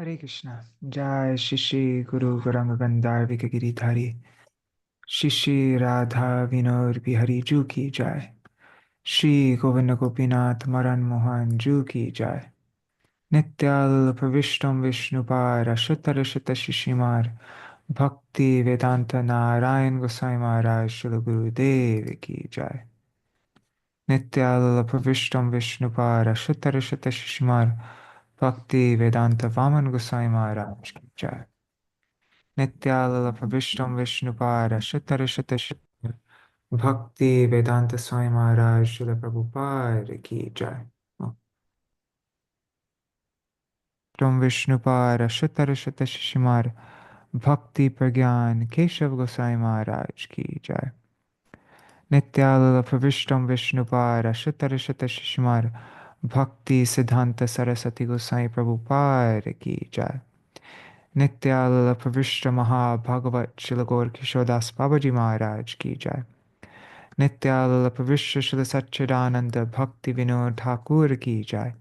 Hare Krishna. Jai Shri Guru Gauranga Gandharvika Giridhari. Shri Radha Vinod Bihari Ju Ki Jai. Shri Govinda Gopinath Maran Mohan Ju Ki Jai. Nityal Pravishtam Vishnupara Shatarashata Shishimar. Bhakti Vedanta Nārāyaṇa Gosvāmī Mahārāja Śrīla Gurudeva Ki Jai. Nityal Pravishtam Vishnupara Shatarashata Shishimar. Bhakti Vedanta Vaman Gosvāmī Mahārāja Ki Jai. Nityalala Prabhishtam Vishnupara Shatarashata Bhakti Vedanta Swami Maharaj Srila Prabhupada Ki Jai. Tom Vishnupara Shatarashata Shishimar Bhakti Pragyan Keshav Gosai Maharaj Ki Jai. Nityalala Prabhishtam Vishnupara Shatarashata Shishimar Bhakti Siddhanta Sarasati Gosai Prabhupada Ki Jai. Nityalala Pravishta Maha Bhagavat Shilagor Kishodas Babaji Maharaj Ki Jai. Nityalala Pravishta Shila Satchidananda Bhakti Vinod Thakur Ki Jai.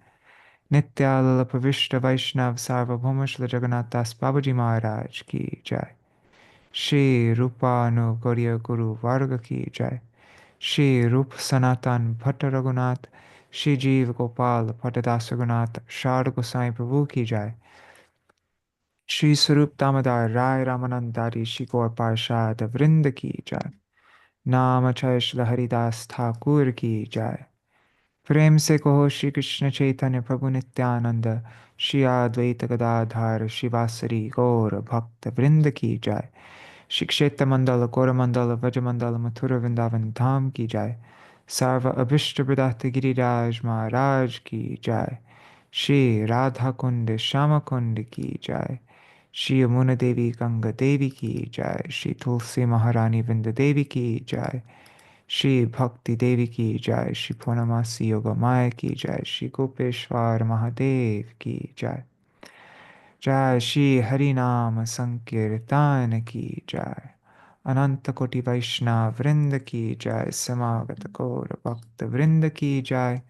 Nityalala Pravishta Vaishnav Sarvabhauma Shila Jagannath Das Babaji Maharaj Ki Jai. Shri Rupa Anu Gauriya Guru Varga Ki Jai. Shri Rup Sanatan Bhatta Raghunath. Shri Jeev Gopal Bhattadasa Raghunath Shard Gosai Prabhu Ki Jai. Shri Sarup Damodar Rai Ramanandari Shikor Parshad Vrinda Ki Jai. Namachay Shri Haridas Thakur Ki Jai. प्रेम से कहो श्री कृष्ण चैतन्य प्रभु नित्यानंद श्री अद्वैत गदाधर शिवासरी गौर भक्त वृंद की जाय। श्री क्षेत्र मंडल गौर मंडल व्रज मंडल मथुरा वृंदावन धाम की जाय। सर्व अभिष्ट प्रदात गिरिराज महाराज की जाय। श्री राधा कुंड श्याम कुंड की जाय। श्री यमुना देवी गंगा देवी की जाय। श्री तुलसी महारानी वृंद देवी की जाय। श्री भक्ति देवी की जय। श्री पूर्णमासी योगा माया की जय। श्री गोपेश्वर महादेव की जय। जय श्री हरिनाम संकीर्तन की जय। अनंत कोटि वैष्णव वृंद की जय। समागत गौर भक्त वृंद की जय।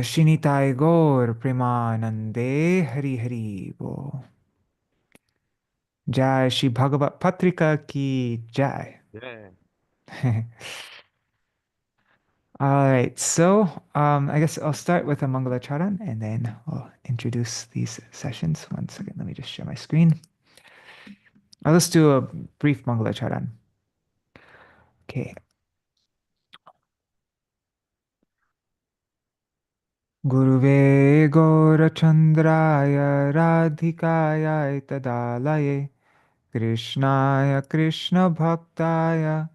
श्रीनिताय गौर प्रेमानंदे हरि हरि वो। जय श्री भगवत पत्रिका की जय। Yeah. All right, so I guess I'll start with a Mangalacharan and then I'll introduce these sessions. One second, let me just share my screen. Let's do a brief Mangalacharan. Okay. Guruve Gaurachandraya Radhikaya Tadalaye Krishnaya Krishna Bhaktaya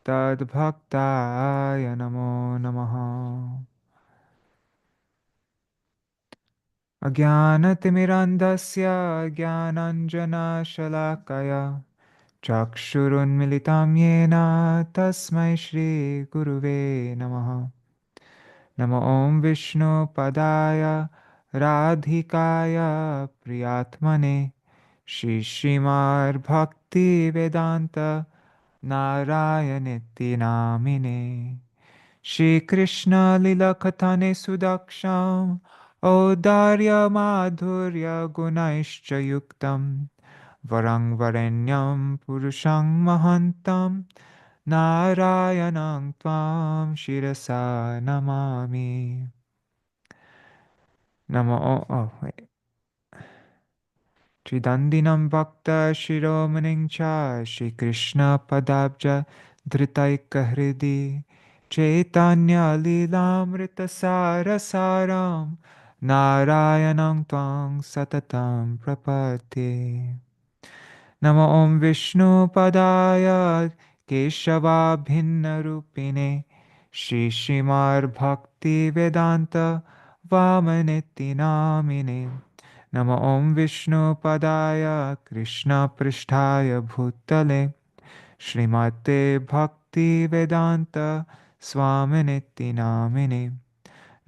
Tad Bhaktaya Namo Namaha. अज्ञानतिमिरन्धस्य ज्ञानाञ्जनशलाकया चक्षुरुन्मिलितं येन तस्मै श्रीगुरुवे नमः। नमो ॐ विष्णुपदाय राधिकाय प्रियात्मने श्रीश्रीमद्भक्तिवेदान्त नारायणेति नामिने। Shri Lila Katane Sudaksham Audarya Madhurya Gunaishcha Yuktam Varang Varenyam Purushang Mahantam Narayanang Tvam Shirasa Namami. Namo, oh wait. Tridandinam Bhakta Shiromaning Cha Shri Krishna Padabja Dhritaika Hridi Chaitanya Lilamrita Sarasaram Narayanam Twang Satatam Prapati. Namo Om Vishnu Padaya Keshava Bhinna Rupine Shri Shrimar Bhakti Vedanta Vamaneti Namine. Namo Om Vishnu Padaya Krishna Pristhaya Bhutale Shrimate Bhakti Vedanta Swaminiti Namine.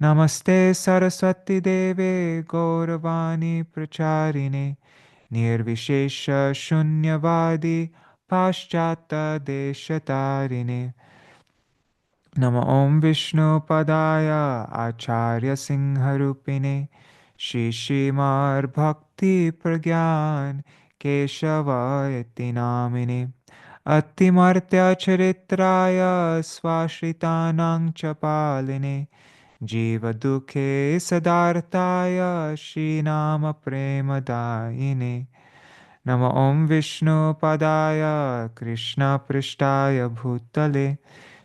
Namaste Saraswati Deve Gauravani Pracharine Nirvishesha Shunyavadi Paschata Deshatarine. Namo Om Vishnu Padaya Acharya Singharupine Shishimar Bhakti Pragyan Keshavayati Namine Atimartya Charitraya Swashritanang Chapaline Jiva Dukhe Sadartaya Shinama Premadayine Nama Om Vishnu Padaya Krishna Prishtaya Bhutale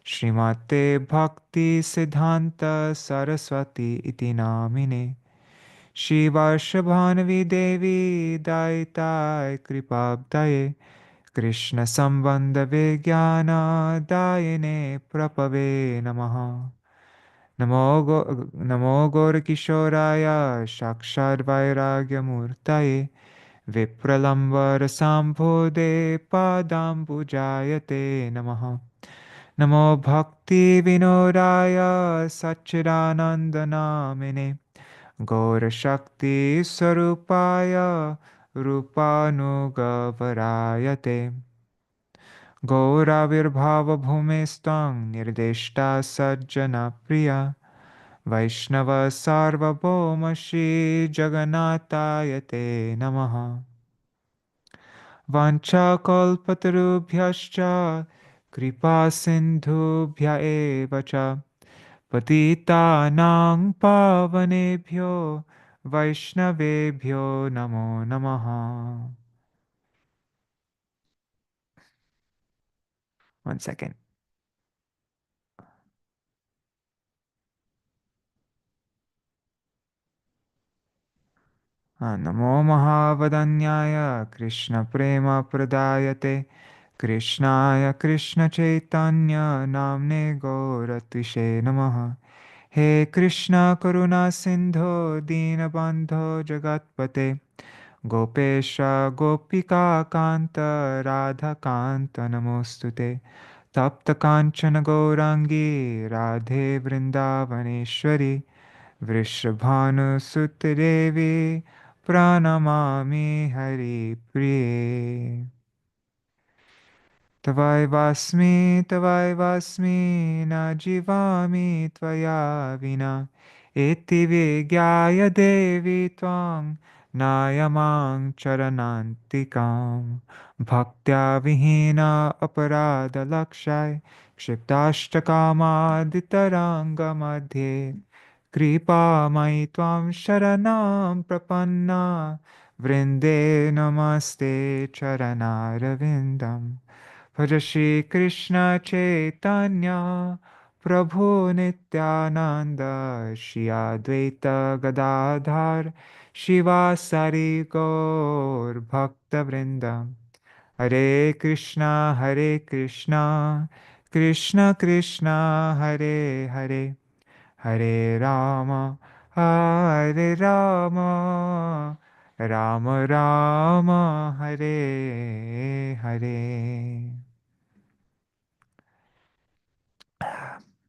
Srimate Bhakti Siddhanta Saraswati Iti Namine Shivashabhanavi Devi Daitai Kripabdaye Krishna Sambandha Vijnana Dayane Prapave Namaha Namo Gaurkishoraya Shakshad Vairagya Murtaye Vipralambar Sambhode Padam Pujayate Namaha Namo Bhakti Vinodaya Satchidananda Namine Gaura Shakti Sarupaya Rupanugavarayate Gauravirbhava Bhumistang Nirdeshta Sajjana Priya Vaishnava Sarvabhauma Shri Jagannatayate Namaha Vanchakalpatarubhyascha Kripa Sindhubhya eva cha Patitanang pavanebhyo Vaishnavebhyo namo namaha. One second. Namo Mahavadanyaya Krishna Prema Pradayate Krishnaya Krishna Chaitanya Namne Gauratishe Namaha He Krishna Karuna Sindho Dinabandho Jagatpate Gopesha Gopika Kanta Radha Kanta Namostute Tapta Kanchana Gaurangi Radhe Vrindavaneshwari Vrishabhanu Devi Pranamami Hari Priye Tavai Vasmi Na Jivami Tvaya Vina Iti Vigyaya Devi Twang Nayamang Charanantikam Bhaktya Vihina Aparada Lakshai Kshiptastakama Ditaranga Madhye Kripa Tvam Sharanam Prapanna Vrinde Namaste Charanaravindam Bhaja Shri Krishna Chaitanya Prabhu Nityananda Shri Advaita Gadadhar Shivasari Gaur Bhakta Vrindam Hare Krishna Krishna Krishna Hare Hare Hare Rama, Hare Rama, Rama Rama, Hare Hare.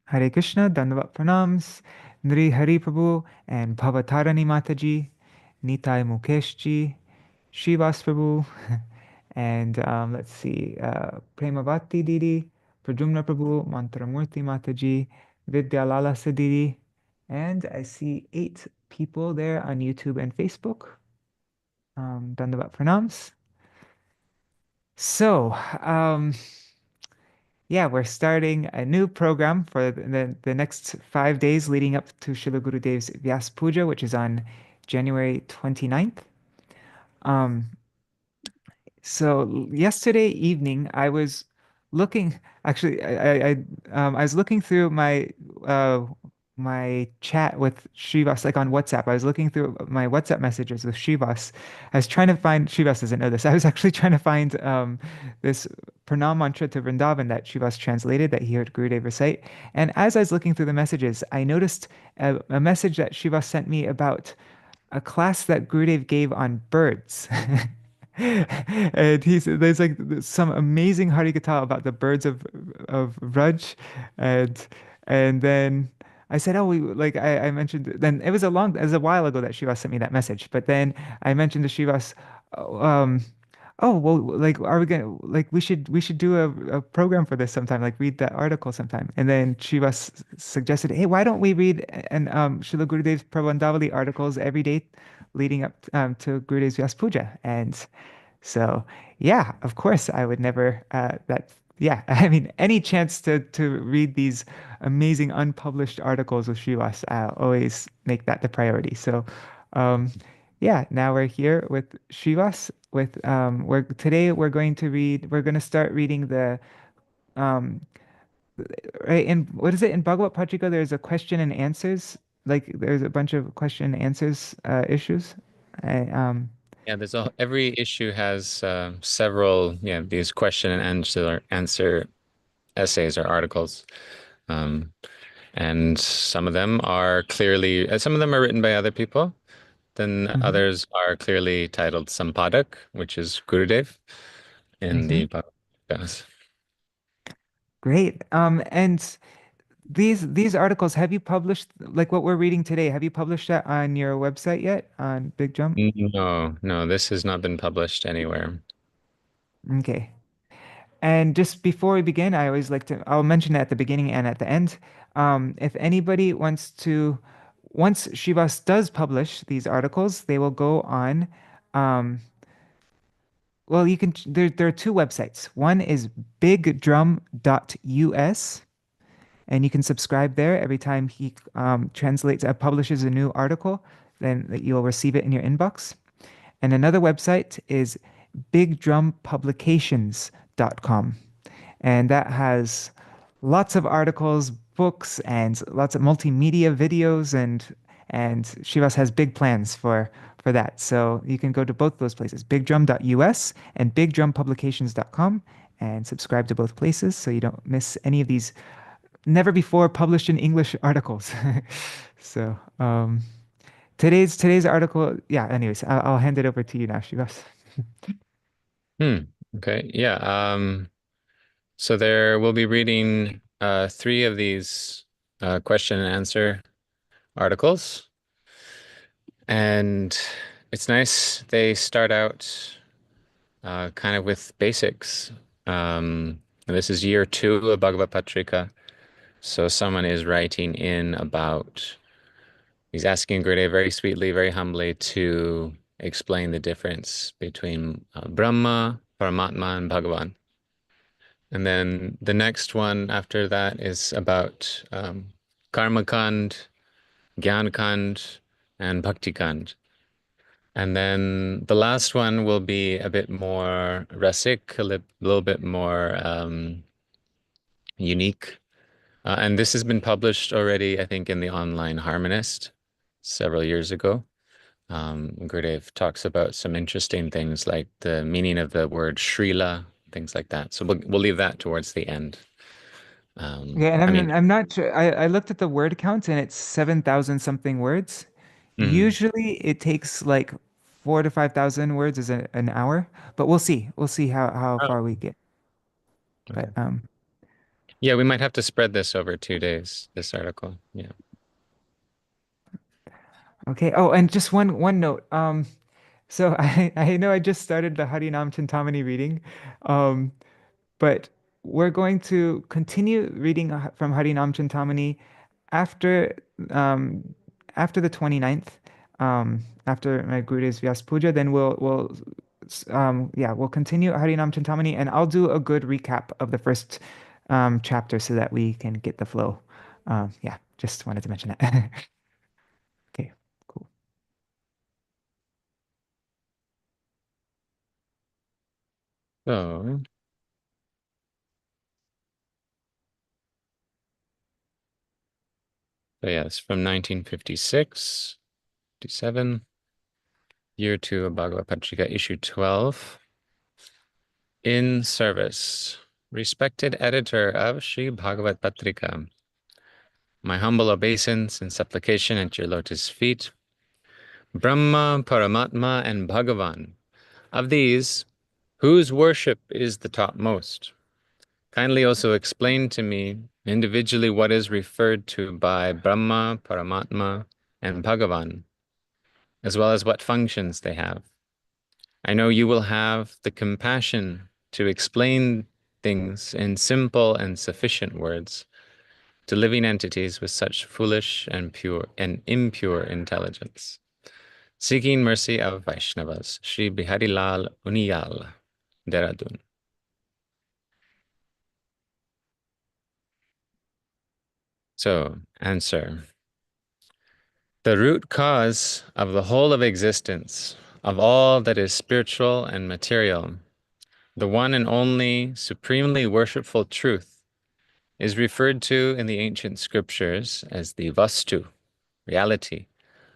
Hare Krishna, Dandavat Pranams, Nri Hari Prabhu, and Bhavatarani Mataji, Nitai Mukeshji, Shivas Prabhu, and let's see, Premavati Didi, Prajumna Prabhu, Mantramurti Mataji, Vidyalala Sadidi, and I see 8 people there on YouTube and Facebook. Dandavat Pranams. So, yeah, we're starting a new program for the next 5 days leading up to Śrīla Gurudev's Vyāsa-pūjā, which is on January 29th. So yesterday evening, I was looking. Actually, I was looking through uh, my chat with Shivas, like on WhatsApp. I was looking through my WhatsApp messages with Shivas. I was trying to find. Shivas doesn't know this. I was actually trying to find this pranam mantra to Vrindavan that Shivas translated that he heard Gurudev recite. And as I was looking through the messages, I noticed a message that Shivas sent me about a class that Gurudev gave on birds. And there's like some amazing Harikatha about the birds of Raj, and then I said, oh, I mentioned, then it was a while ago that Shivas sent me that message, but then I mentioned to Shivas, oh, Oh, well, like, are we gonna like we should do a program for this sometime, like read that article sometime. And then Shiva suggested, hey, why don't we read and Srila Gurudev's Prabandhāvalī articles every day leading up to Gurudev's Vyāsa-pūjā. And so, yeah, of course, I would never yeah, I mean, any chance to read these amazing unpublished articles with Srivas, I'll always make that the priority. So, um, yeah, now we're here with Srivas. We're going to start reading the um right in what is it in Bhagavad Patrika? There's a question and answers. Like there's a bunch of question and answers issues. I, Yeah, every issue has several, yeah, these question and answer essays or articles. Um, and some of them are written by other people. Then mhm, others are clearly titled Sampadak, which is Gurudev in mhm. the Bhagavad. Great. And these articles, have you published like what we're reading today? Have you published that on your website yet on Big Jump? No, no, this has not been published anywhere. Okay. And just before we begin, I'll mention it at the beginning and at the end. If anybody once Shivas does publish these articles, they will go on. Um, well, there are two websites. One is bigdrum.us, and you can subscribe there every time he publishes a new article, then you'll receive it in your inbox. And another website is bigdrumpublications.com. And that has lots of articles, books, and lots of multimedia videos and Shivas has big plans for that. So you can go to both those places, bigdrum.us and bigdrumpublications.com, and subscribe to both places so you don't miss any of these never before published in English articles. So today's article, yeah, anyways, I'll hand it over to you now, Shivas. Hmm. Okay. Yeah. So there we'll be reading three of these question and answer articles. And it's nice. They start out kind of with basics. And this is year two of Bhagavata Patrikā. So someone is writing in about, he's asking Gurudev very sweetly, very humbly to explain the difference between Brahma, Paramātmā, and Bhagavān. And then the next one after that is about Karma Kand, Gyan Kand, and Bhakti Kand. And then the last one will be a bit more rasic, little bit more unique. And this has been published already, I think, in the online Harmonist several years ago. Gurudev talks about some interesting things like the meaning of the word Śrīla, things like that. So we'll leave that towards the end. Yeah, and I mean, I'm not sure. I looked at the word count and it's 7,000 something words. mhm. Usually it takes like 4 to 5,000 words is an hour, but we'll see. We'll see how Oh, far we get. But okay. Yeah, we might have to spread this over 2 days, this article. Yeah. okay. Oh, and just one note. So I know I just started the Harinam Chintamani reading. Um, but we're going to continue reading from Harinam Chintamani after um, after the 29th, after my Gurudev's Vyasa-pūjā, then we'll continue Harinam Chintamani, and I'll do a good recap of the first chapter so that we can get the flow. Yeah, just wanted to mention that. Okay, cool. So, so yeah, it's from 1956, 57, year two of Bhagavad Patrika, issue 12. In service, respected editor of Śrī Bhāgavata Patrikā, my humble obeisance and supplication at your lotus feet, Brahma, Paramātmā, and Bhagavān. Of these, whose worship is the topmost? Kindly also explain to me individually what is referred to by Brahma, Paramātmā, and Bhagavān, as well as what functions they have. I know you will have the compassion to explain things in simple and sufficient words to living entities with such foolish and pure and impure intelligence. Seeking mercy of Vaishnavas, Śrī Biharilal Uniyal, Dehradun. So, answer. The root cause of the whole of existence, of all that is spiritual and material, the one and only supremely worshipful truth, is referred to in the ancient scriptures as the vastu, reality,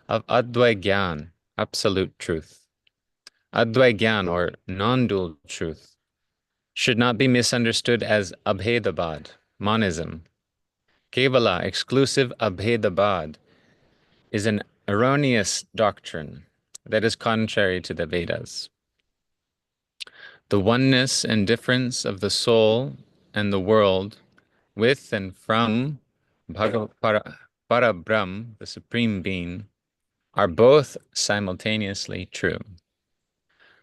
of Advai Gyan, absolute truth. Advai Gyan, or non-dual truth, should not be misunderstood as abhedabad, monism. Kevala, exclusive abhedabad, is an erroneous doctrine that is contrary to the Vedas. The oneness and difference of the soul and the world with and from Parabrahm, the Supreme Being, are both simultaneously true.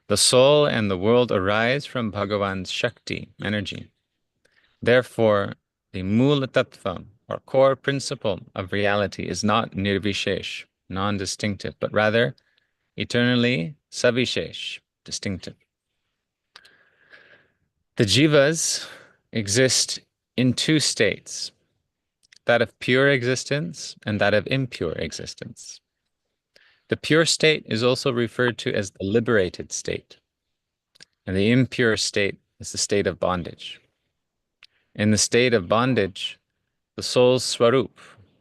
The soul and the world arise from Bhagavan's Shakti, energy. Therefore, the Mula Tattva, or core principle of reality, is not nirvishesh, non-distinctive, but rather eternally savishesh, distinctive. The jivas exist in two states, that of pure existence and that of impure existence. The pure state is also referred to as the liberated state, and the impure state is the state of bondage. In the state of bondage, the soul's swarup,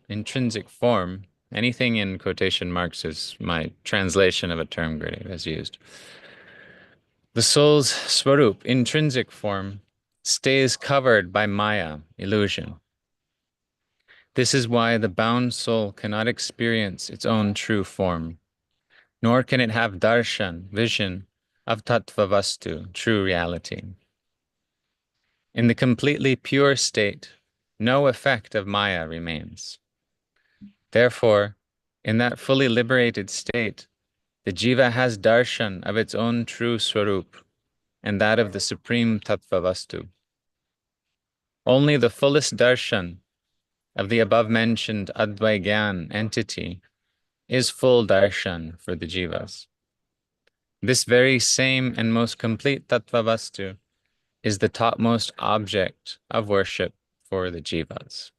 intrinsic form, anything in quotation marks is my translation of a term Gurudev has used. The soul's swarup, intrinsic form, stays covered by maya, illusion. This is why the bound soul cannot experience its own true form, nor can it have darshan, vision, of tattva vastu, true reality. In the completely pure state, no effect of maya remains. Therefore, in that fully liberated state, the jiva has darshan of its own true swarup and that of the supreme tattva vastu. Only the fullest darshan of the above-mentioned Advai Gyan entity is full darshan for the jivas. This very same and most complete tattva vastu is the topmost object of worship for the jivas.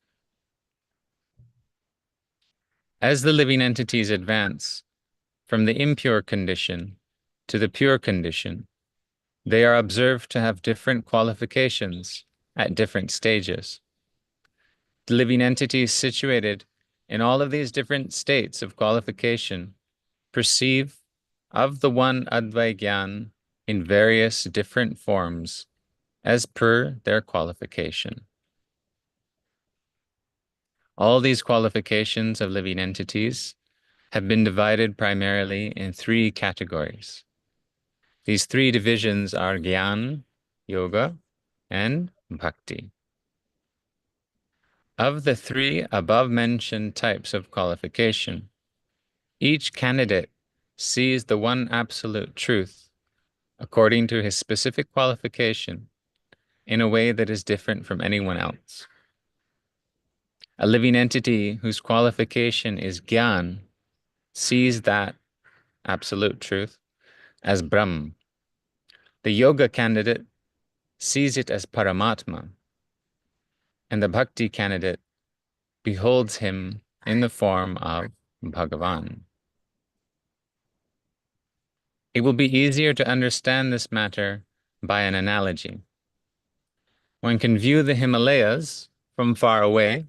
As the living entities advance from the impure condition to the pure condition, they are observed to have different qualifications at different stages. The living entities situated in all of these different states of qualification perceive of the one Advai Gyan in various different forms as per their qualification. All these qualifications of living entities have been divided primarily in three categories. These three divisions are Gyan, Yoga, and Bhakti. Of the three above-mentioned types of qualification, each candidate sees the one absolute truth according to his specific qualification in a way that is different from anyone else. A living entity whose qualification is Gyan sees that absolute truth as Brahma. The yoga candidate sees it as Paramātmā, and the bhakti candidate beholds him in the form of Bhagavān. It will be easier to understand this matter by an analogy. One can view the Himalayas from far away,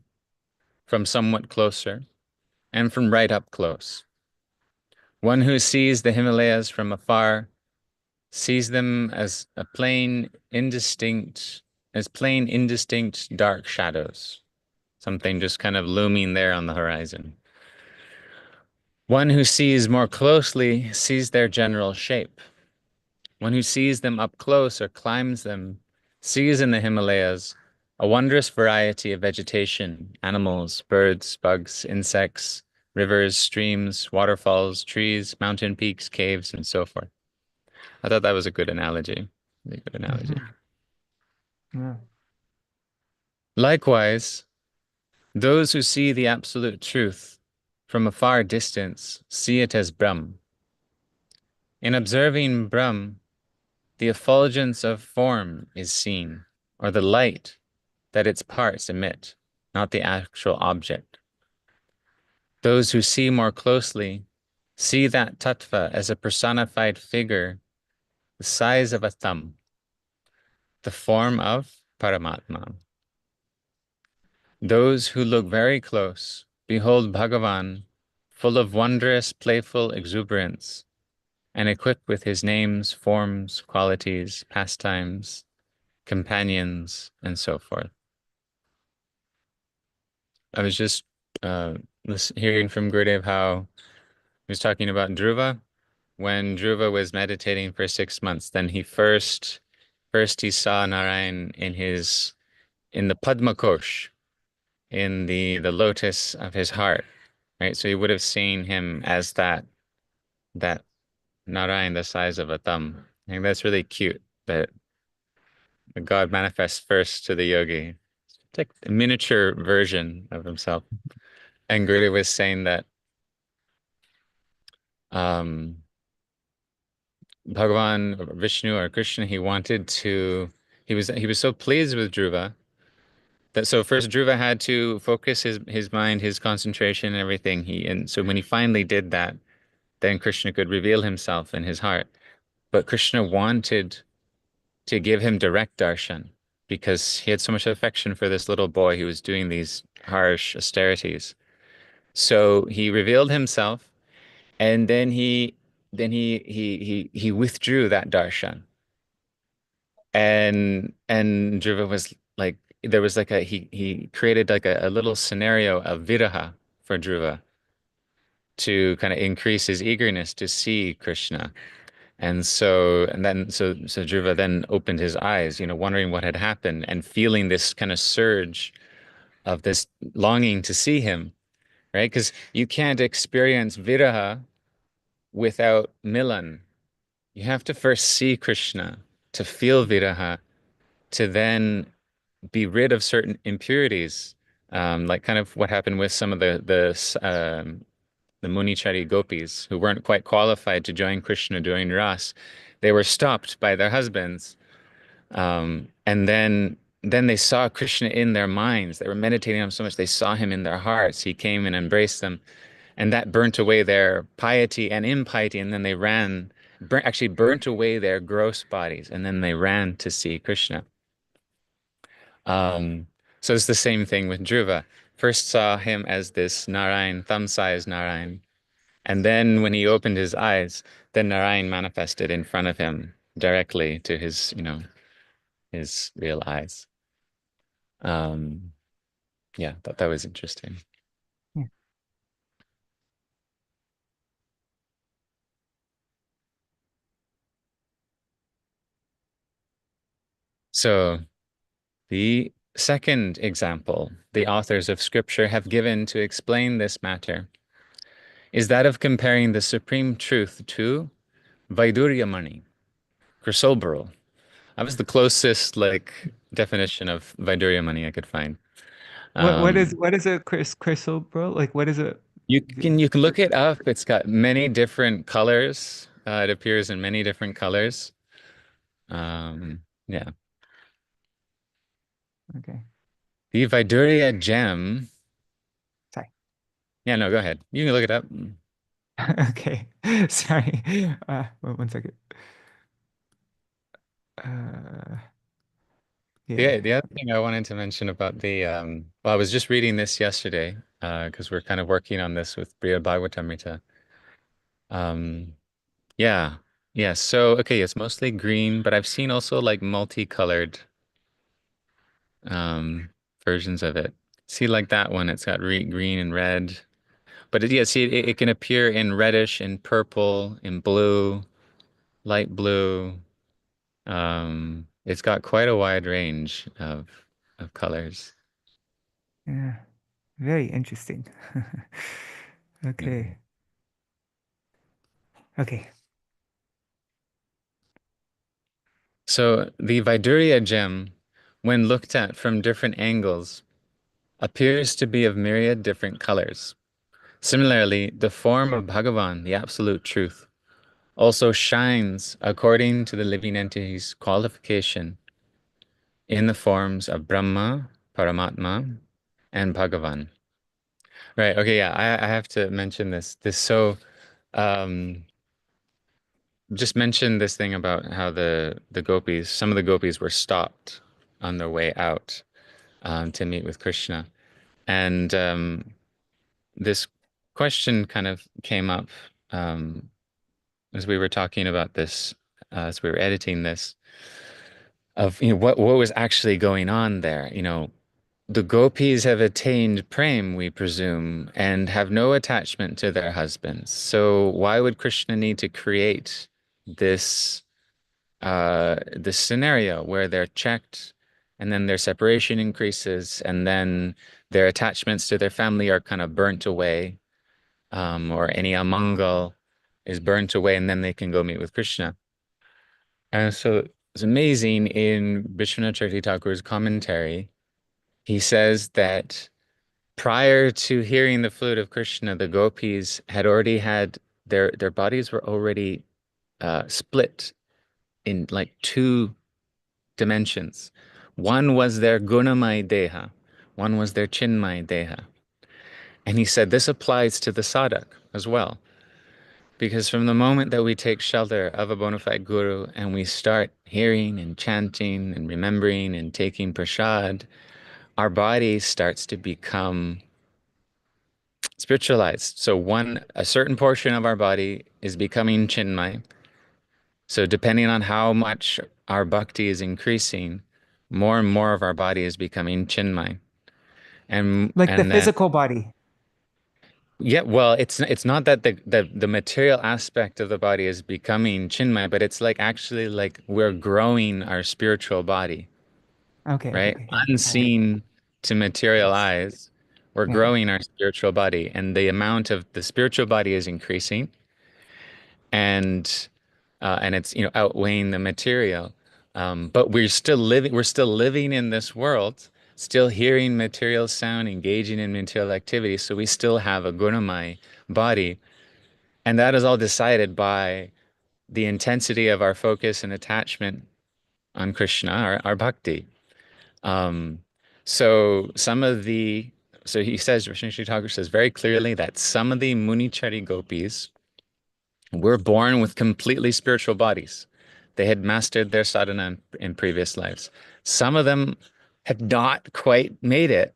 from somewhat closer, and from right up close. One who sees the Himalayas from afar sees them as plain, indistinct dark shadows, something just kind of looming there on the horizon. One who sees more closely sees their general shape. One who sees them up close or climbs them sees in the Himalayas a wondrous variety of vegetation, animals, birds, bugs, insects, rivers, streams, waterfalls, trees, mountain peaks, caves, and so forth. I thought that was a good analogy. A good analogy. Yeah. Likewise, those who see the absolute truth from a far distance see it as Brahm. In observing Brahm, the effulgence of form is seen, or the light that its parts emit, not the actual object. Those who see more closely see that tattva as a personified figure the size of a thumb, the form of Paramātmā. Those who look very close behold Bhagavān, full of wondrous, playful exuberance, and equipped with his names, forms, qualities, pastimes, companions, and so forth. I was just hearing from Gurudev how he was talking about Dhruva. When Dhruva was meditating for 6 months, then he first he saw Nārayaṇa in the Padma Kosh, in the lotus of his heart, right? So he would have seen him as that Nārayaṇa the size of a thumb. I think that's really cute that God manifests first to the yogi. It's like a miniature version of himself. And Gurudev was saying that Bhagavan, or Vishnu, or Krishna, he was so pleased with Dhruva that so first Dhruva had to focus his mind, his concentration, and everything. And so when he finally did that, then Krishna could reveal himself in his heart. But Krishna wanted to give him direct darshan because he had so much affection for this little boy who was doing these harsh austerities. So he revealed himself, and then he withdrew that darshan. And Dhruva was like, there was like he created like a little scenario of viraha for Dhruva to kind of increase his eagerness to see Krishna. And so Dhruva then opened his eyes, wondering what had happened and feeling this kind of surge of this longing to see him, right? Because you can't experience viraha without milan. You have to first see Krishna to feel viraha, to then be rid of certain impurities, like kind of what happened with some of the Munichari gopis who weren't quite qualified to join Krishna during Ras. They were stopped by their husbands, and then they saw Krishna in their minds. They were meditating on him so much they saw him in their hearts. He came and embraced them, and that burnt away their piety and impiety. And then they actually burnt away their gross bodies, and then they ran to see Krishna. Um, so it's the same thing with Dhruva. First saw him as this Narayan, thumb-sized Narayan. And then when he opened his eyes, then Narayan manifested in front of him directly to his real eyes. Yeah, that was interesting. Yeah. So the second example the authors of scripture have given to explain this matter is that of comparing the supreme truth to Vaidurya-mani, chrysoberyl. That was the closest definition of Vaidurya-mani I could find. What is a crystal, bro? Like what is it? You can look it up. It's got many different colors. It appears in many different colors. Yeah. Okay. The Vaidurya gem. Sorry. Yeah, no, go ahead. You can look it up. Okay. Sorry. One second. Uh, yeah. The other thing I wanted to mention about well, I was just reading this yesterday, because we're kind of working on this with Brihad Bhagavatamrita. Um, yeah. Yeah. So, okay, it's mostly green, but I've seen also like multicolored um versions of it. See, like that one, it's got re green and red. But yeah, see, it can appear in reddish, in purple, in blue, light blue. It's got quite a wide range of colors. Yeah. Very interesting. Yeah. Okay. Okay. So the Vaidurya gem, when looked at from different angles, appears to be of myriad different colors. Similarly, the form of Bhagavan, the absolute truth, also shines according to the living entity's qualification in the forms of Brahma, Paramātmā, and Bhagavan. Right, okay, yeah, I have to mention this. Um, just mention this thing about how the gopis, some of the gopis were stopped on their way out to meet with Krishna. And this question kind of came up as we were talking about this, as we were editing this, of what was actually going on there. The gopis have attained prem, we presume, and have no attachment to their husbands. So why would Krishna need to create this this scenario where they're checked and then their separation increases and then their attachments to their family are kind of burnt away, or any amangal is burnt away, and then they can go meet with Krishna. And so it's amazing in Vishwanath Chakravarti Thakur's commentary, he says that prior to hearing the flute of Krishna, the gopis had already had their bodies were already split in like two dimensions. One was their gunamai deha, one was their chinmai deha. And he said this applies to the sadhak as well. Because from the moment that we take shelter of a bona fide guru and we start hearing and chanting and remembering and taking prasad, our body starts to become spiritualized. So a certain portion of our body is becoming chinmay. So depending on how much our bhakti is increasing, more and more of our body is becoming chinmay. Like the And then physical body. yeah, well, it's not that the material aspect of the body is becoming chinmay, but it's like actually like we're growing our spiritual body, Okay, okay, right? okay. Yeah. All right. Unseen to material Yes. eyes, we're Yeah. growing our spiritual body, and the amount of the spiritual body is increasing, and and it's outweighing the material. But we're still living in this world, still hearing material sound, engaging in material activity. So we still have a gunamai body, and that is all decided by the intensity of our focus and attachment on Krishna, our bhakti. Um, so some of the so he says, Vishnu Thakur says very clearly that some of the Munichari gopis were born with completely spiritual bodies. They had mastered their sadhana in previous lives. Some of them had not quite made it,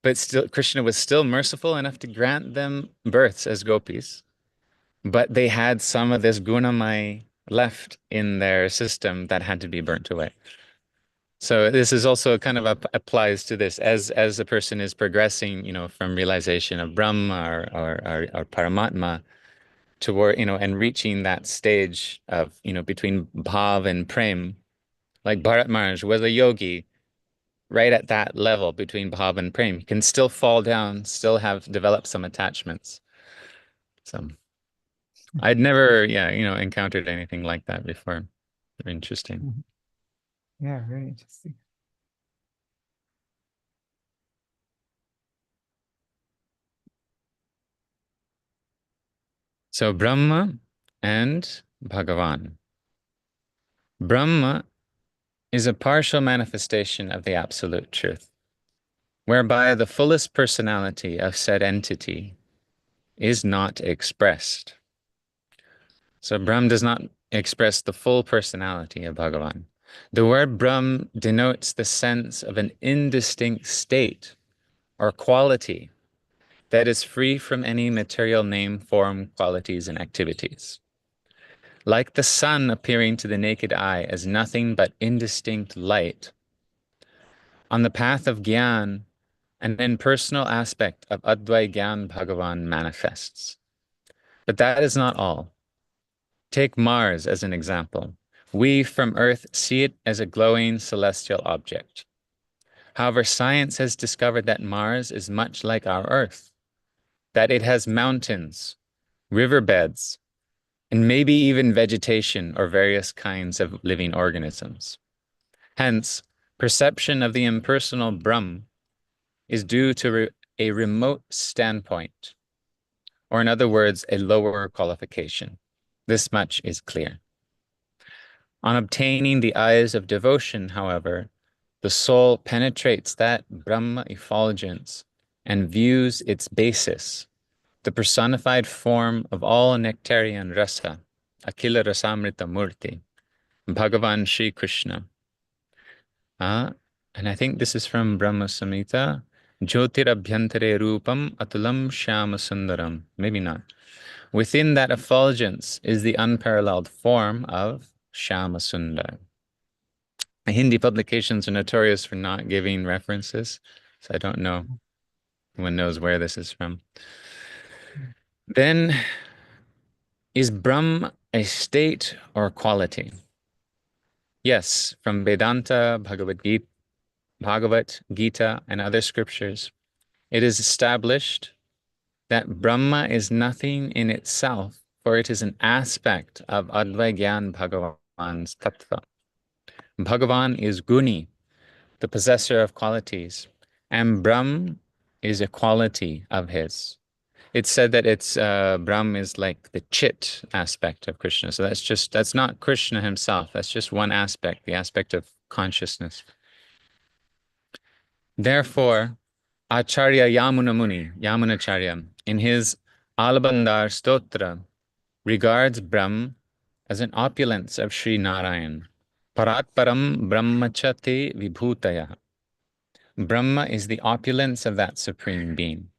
but still Krishna was still merciful enough to grant them births as gopis. But they had some of this gunamai left in their system that had to be burnt away. So this is also kind of applies to this as a person is progressing, from realization of Brahma or Paramātmā toward, and reaching that stage of, between bhav and prem. Like Bharat Maharaj was a yogi right at that level between bhav and prem. He can still fall down, still have developed some attachments. So I'd never, yeah, encountered anything like that before. Very interesting. Mhm. Yeah, very interesting. So Brahma and Bhagavan. Brahma is a partial manifestation of the absolute truth, whereby the fullest personality of said entity is not expressed. So Brahm does not express the full personality of Bhagavan. The word Brahm denotes the sense of an indistinct state or quality that is free from any material name, form, qualities, and activities. Like the sun appearing to the naked eye as nothing but indistinct light, on the path of Gyan, an impersonal aspect of Advai Gyan Bhagavan manifests. But that is not all. Take Mars as an example. We from Earth see it as a glowing celestial object. However, science has discovered that Mars is much like our Earth, that it has mountains, riverbeds, and maybe even vegetation or various kinds of living organisms. Hence, perception of the impersonal Brahm is due to a remote standpoint, or in other words, a lower qualification. This much is clear. On obtaining the eyes of devotion, however, the soul penetrates that Brahma effulgence and views its basis, the personified form of all nectarian rasa, Akila Rasamrita Murti, Bhagavān Śrī Krishna. And I think this is from Brahma Samhita. Jyotirabhyantare rupam atulam shyama sundaram. Maybe not. Within that effulgence is the unparalleled form of Shyama Sundar. Hindi publications are notorious for not giving references, so I don't know. Anyone knows where this is from. Then, is Brahm a state or quality? Yes, from Vedanta, Bhagavad Gita, and other scriptures, it is established that Brahma is nothing in itself, for it is an aspect of Advaigyan Bhagavan's tattva. Bhagavan is Guni, the possessor of qualities, and Brahm is a quality of his. It's said that Brahm is like the chit aspect of Krishna. So that's not Krishna himself. That's just one aspect, the aspect of consciousness. Therefore, Acharya Yamuna Muni, Yamunacharya, in his Alabandhar Stotra, regards Brahm as an opulence of Sri Nārāyaṇa. Paratparam Brahmachate Vibhutaya. Brahma is the opulence of that Supreme Being.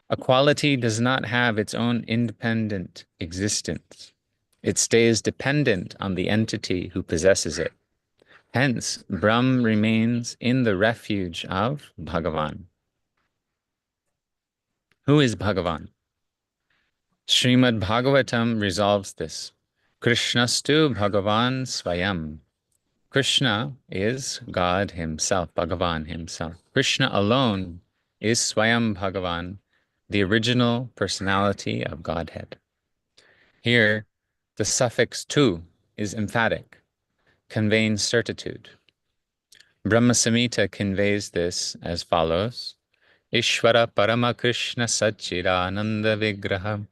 A quality does not have its own independent existence. It stays dependent on the entity who possesses it. Hence, Brahm remains in the refuge of Bhagavan. Who is Bhagavan? Srimad Bhagavatam resolves this. Krishnastu Bhagavan Swayam. Krishna is God himself, Bhagavan himself. Krishna alone is Swayam Bhagavan, the original personality of Godhead. Here, the suffix tu is emphatic, conveying certitude. Brahma Samhita conveys this as follows. Ishvara Parama Krishna Satchidananda Vigraha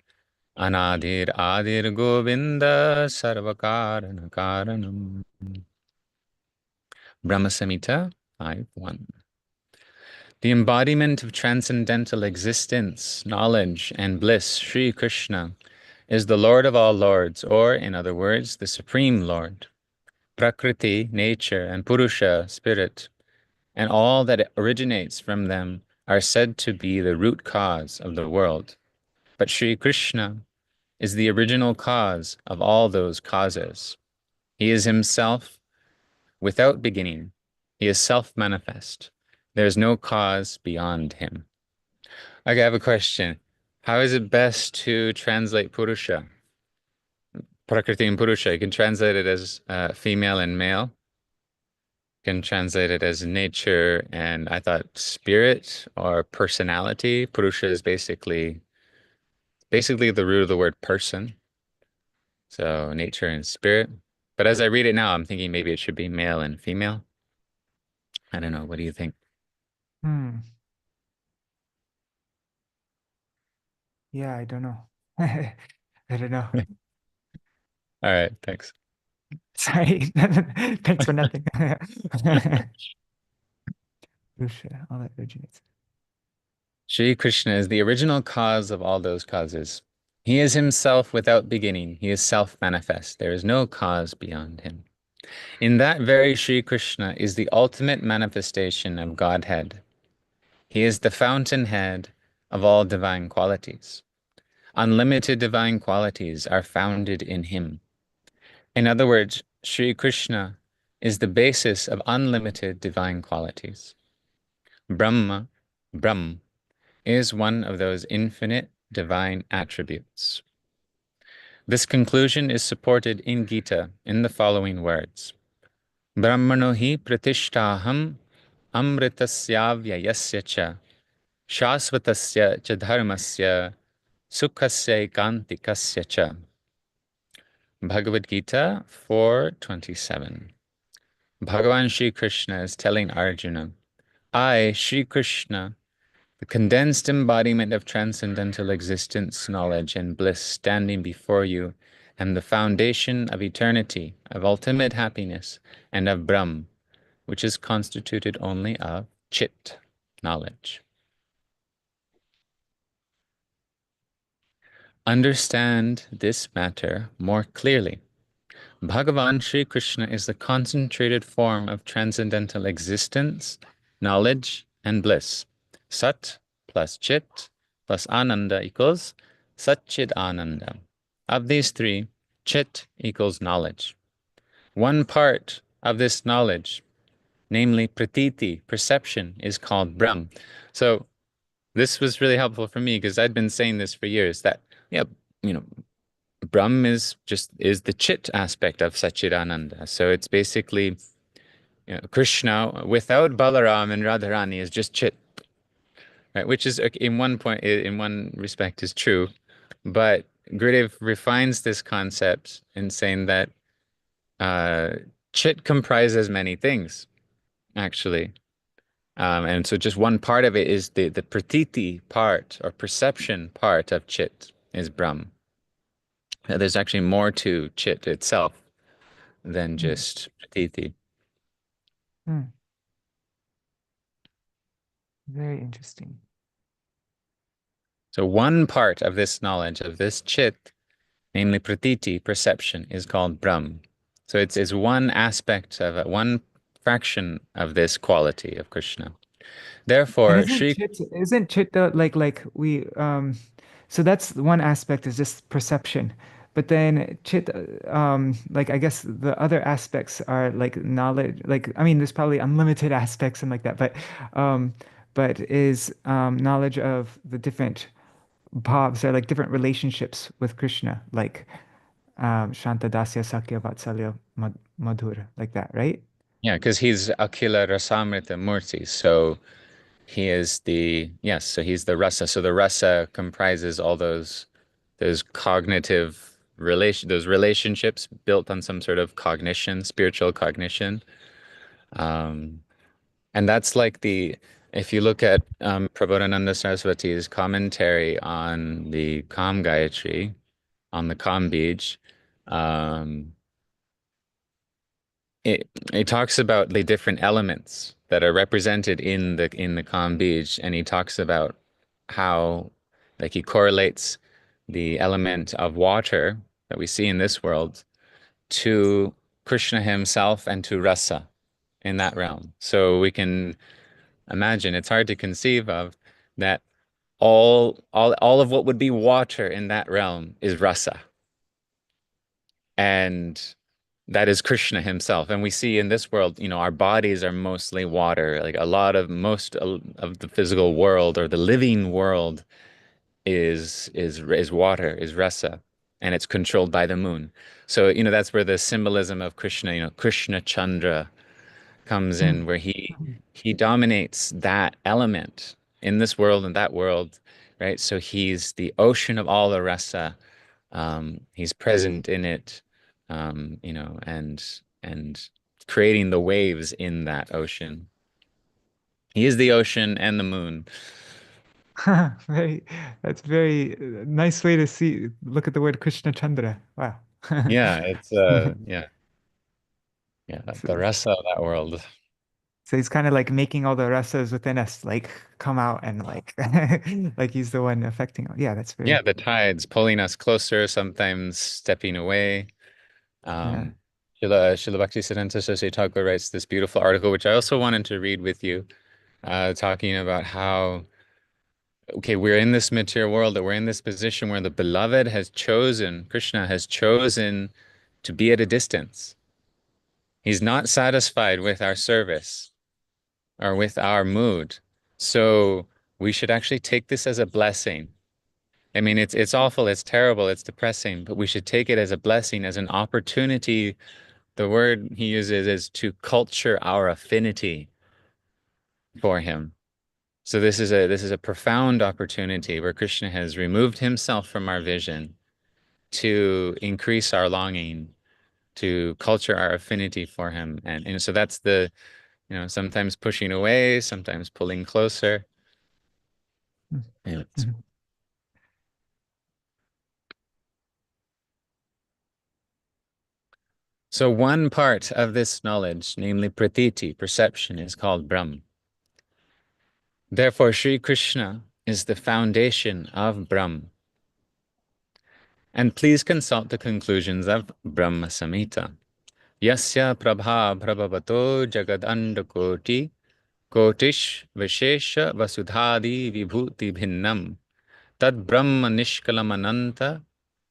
Anadir Adir Govinda Sarvakarana Karanam. Brahma Samhita 5.1. The embodiment of transcendental existence, knowledge, and bliss, Sri Krishna, is the Lord of all lords, or, in other words, the Supreme Lord. Prakriti, nature, and Purusha, spirit, and all that originates from them are said to be the root cause of the world. But Sri Krishna is the original cause of all those causes. He is himself without beginning. He is self-manifest. There is no cause beyond him. Okay, I have a question. How is it best to translate Purusha? Prakriti and Purusha. You can translate it as female and male. You can translate it as nature and I thought spirit or personality. Purusha is basically the root of the word person. So nature and spirit. But as I read it now, I'm thinking maybe it should be male and female. I don't know. What do you think? Yeah, I don't know. I don't know. All right, thanks. Sorry. Thanks for nothing. Purusha, all that originates. Shri Krishna is the original cause of all those causes. He is himself without beginning. He is self-manifest. There is no cause beyond him. In that very Shri Krishna is the ultimate manifestation of Godhead. He is the fountainhead of all divine qualities. Unlimited divine qualities are founded in him. In other words, Shri Krishna is the basis of unlimited divine qualities. Brahma, Brahm, is one of those infinite divine attributes. This conclusion is supported in Gita in the following words. Brahmano hi pratishtaham amritasya vyayasya cha shasvatasya cha dharmasya sukhasya ekantikasya cha. Bhagavad Gita 4:27. Bhagavan Shri Krishna is telling Arjuna, I, Shri Krishna, the condensed embodiment of transcendental existence, knowledge, and bliss standing before you, am the foundation of eternity, of ultimate happiness, and of Brahm, which is constituted only of Chit, knowledge. Understand this matter more clearly. Bhagavan Sri Krishna is the concentrated form of transcendental existence, knowledge, and bliss. Sat plus Chit plus Ananda equals Satchid Ananda. Of these three, Chit equals knowledge. One part of this knowledge, namely pratiti, perception, is called Brahm. So this was really helpful for me because I'd been saying this for years that, yeah, you know, Brahm is the Chit aspect of Satchidananda. So it's basically, Krishna without Balaram and Radharani is just Chit, right? Which is in one respect is true, but Gurudev refines this concept in saying that Chit comprises many things, actually. And so just one part of it is the pratiti part or perception part of Chit is Brahm. There's actually more to Chit itself than just pratiti. Very interesting. So one part of this knowledge, of this Chit, namely pratiti, perception, is called Brahm. So it's one aspect of it, one fraction of this quality of Krishna. And Therefore, Shri isn't chit the like we so that's one aspect is just perception. But then chit like I guess the other aspects are like knowledge, like I mean there's probably unlimited aspects and like that, but is knowledge of the different bhavs or like different relationships with Krishna, like Shanta Dasya Sakya Vatsalya Madhur, like that, right? yeah, because he's Akila Rasamrita Murti. So he is so he's the rasa. So the rasa comprises all those cognitive those relationships built on some sort of cognition, spiritual cognition. Um, and that's like if you look at Prabodhananda Saraswati's commentary on the Kam Gayatri, on the Kam Bij, um, it talks about the different elements that are represented in the Kam Bij, and he talks about how, like, he correlates the element of water that we see in this world to Krishna himself and to rasa in that realm. So we can imagine, it's hard to conceive of that all of what would be water in that realm is rasa. And that is Krishna himself. And we see in this world, our bodies are mostly water. Like most of the physical world or the living world is water, is rasa, and it's controlled by the moon. So, that's where the symbolism of Krishna, Krishna Chandra comes in, where he dominates that element in this world and that world, right? So he's the ocean of all the rasa. He's present in it, and creating the waves in that ocean. He is the ocean and the moon. Very, that's very nice way to look at the word Krishna Chandra. Wow. Yeah, it's yeah, So, the rasa of that world. so he's kind of like making all the rasas within us like come out and like like he's the one affecting. Yeah, that's Yeah, very the tides pulling us closer, sometimes stepping away. yeah. Um, Srila Bhaktisiddhanta Saraswati Thakur writes this beautiful article, which I also wanted to read with you, talking about how, okay, we're in this material world, that we're in this position where the beloved has chosen, Krishna has chosen to be at a distance. He's not satisfied with our service or with our mood. So we should actually take this as a blessing. I mean, it's awful, it's terrible, it's depressing, but we should take it as a blessing, as an opportunity. The word he uses is to culture our affinity for him. So this is a profound opportunity where Krishna has removed himself from our vision, to increase our longing, to culture our affinity for him. And so that's the, sometimes pushing away, sometimes pulling closer. Anyways. So one part of this knowledge, namely pratiti, perception, is called Brahma. Therefore, Sri Krishna is the foundation of Brahma. And please consult the conclusions of Brahma Samhita. Yasya prabha prabhavato jagadandakoti kotish vishesha vasudhadi vibhuti bhinnam tad brahma nishkalamananta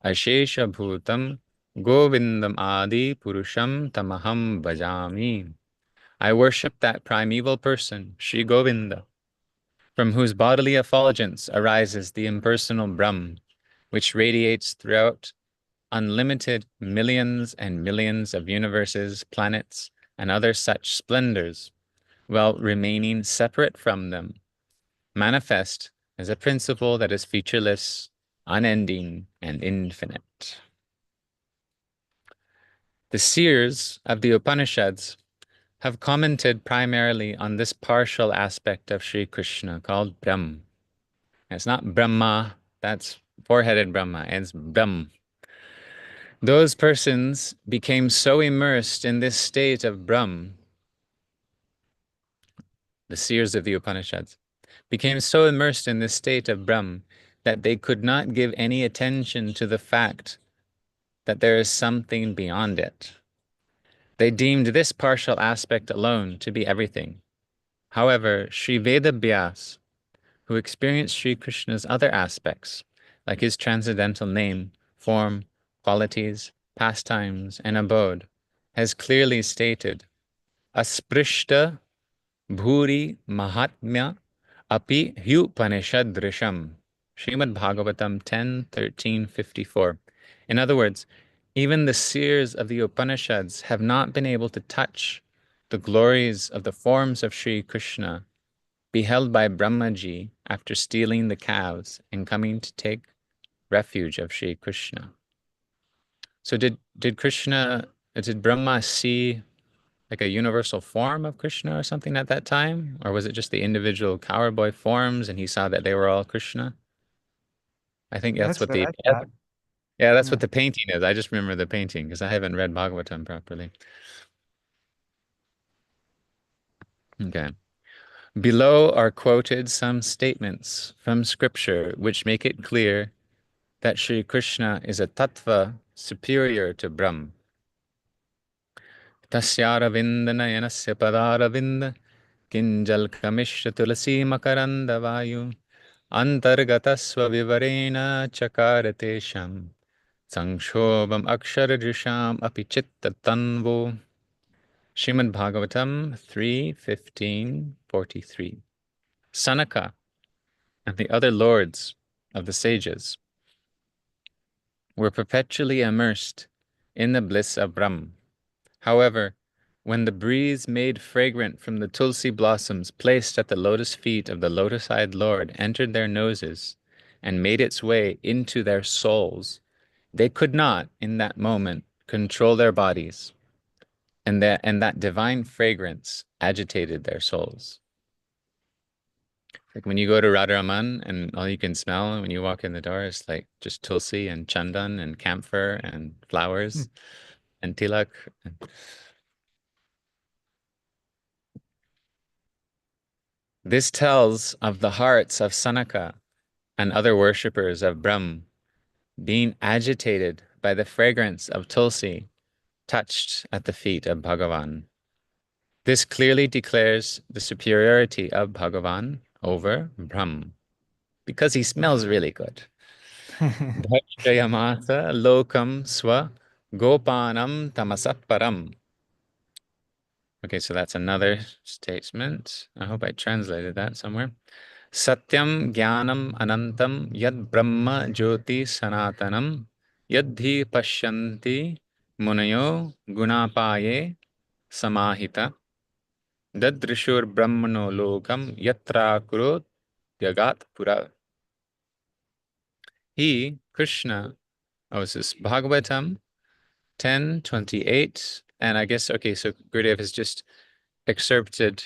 ashesha bhutam govindam adi purusham tamaham bhajami. I worship that primeval person, Sri Govinda, from whose bodily effulgence arises the impersonal Brahma, which radiates throughout unlimited millions and millions of universes, planets, and other such splendors, while remaining separate from them, manifest as a principle that is featureless, unending, and infinite. The seers of the Upanishads have commented primarily on this partial aspect of Sri Krishna called Brahma. It's not Brahma, that's four-headed Brahma, it's Brahma. Those persons became so immersed in this state of Brahma, the seers of the Upanishads, became so immersed in this state of Brahma that they could not give any attention to the fact that there is something beyond it. They deemed this partial aspect alone to be everything. However, Sri Vedavyas, who experienced Sri Krishna's other aspects, like his transcendental name, form, qualities, pastimes, and abode, has clearly stated, Asprishta bhuri mahatmya api hyupanishadrisham. Śrīmad Bhagavatam 10:13-54. In other words, even the seers of the Upanishads have not been able to touch the glories of the forms of Sri Krishna beheld by Brahmaji after stealing the cows and coming to take refuge of Sri Krishna. So did Brahma see like a universal form of Krishna or something at that time? Or was it just the individual cowboy forms and he saw that they were all Krishna? I think that's what what I thought. that's what the painting is. I just remember the painting because I haven't read Bhagavatam properly. Okay. Below are quoted some statements from scripture which make it clear that Sri Krishna is a tattva superior to Brahma. Tasyaravinda nayanasya padaravinda kinjal kamishya tulasi makaranda vayu antargatasva vivarena chakaratesham Sankshobham aksharadrisham api chitta tanvo. Śrīmad Bhagavatam 3:15-43. Sanaka and the other lords of the sages were perpetually immersed in the bliss of Brahma. However, when the breeze made fragrant from the tulsi blossoms placed at the lotus feet of the lotus-eyed Lord entered their noses and made its way into their souls, they could not, in that moment, control their bodies, and that divine fragrance agitated their souls. Like when you go to Radharaman and all you can smell when you walk in the door is like just tulsi and chandan and camphor and flowers and tilak. This tells of the hearts of Sanaka and other worshippers of Brahma being agitated by the fragrance of tulsi touched at the feet of Bhagavān. This clearly declares the superiority of Bhagavān over Brahma, because he smells really good. Bhajayamasa lokam swa gopanam tamasat. Okay, so that's another statement. I hope I translated that somewhere. Satyam jnanam anantam yad brahma jyoti sanatanam yadhi pashyanti munayo gunapaye samahita dadrishur brahmano lokam yatra kurot yagat pura. He, Krishna, Oh, is this Bhagavatam 10:28? And I guess, okay, so Gurudev has just excerpted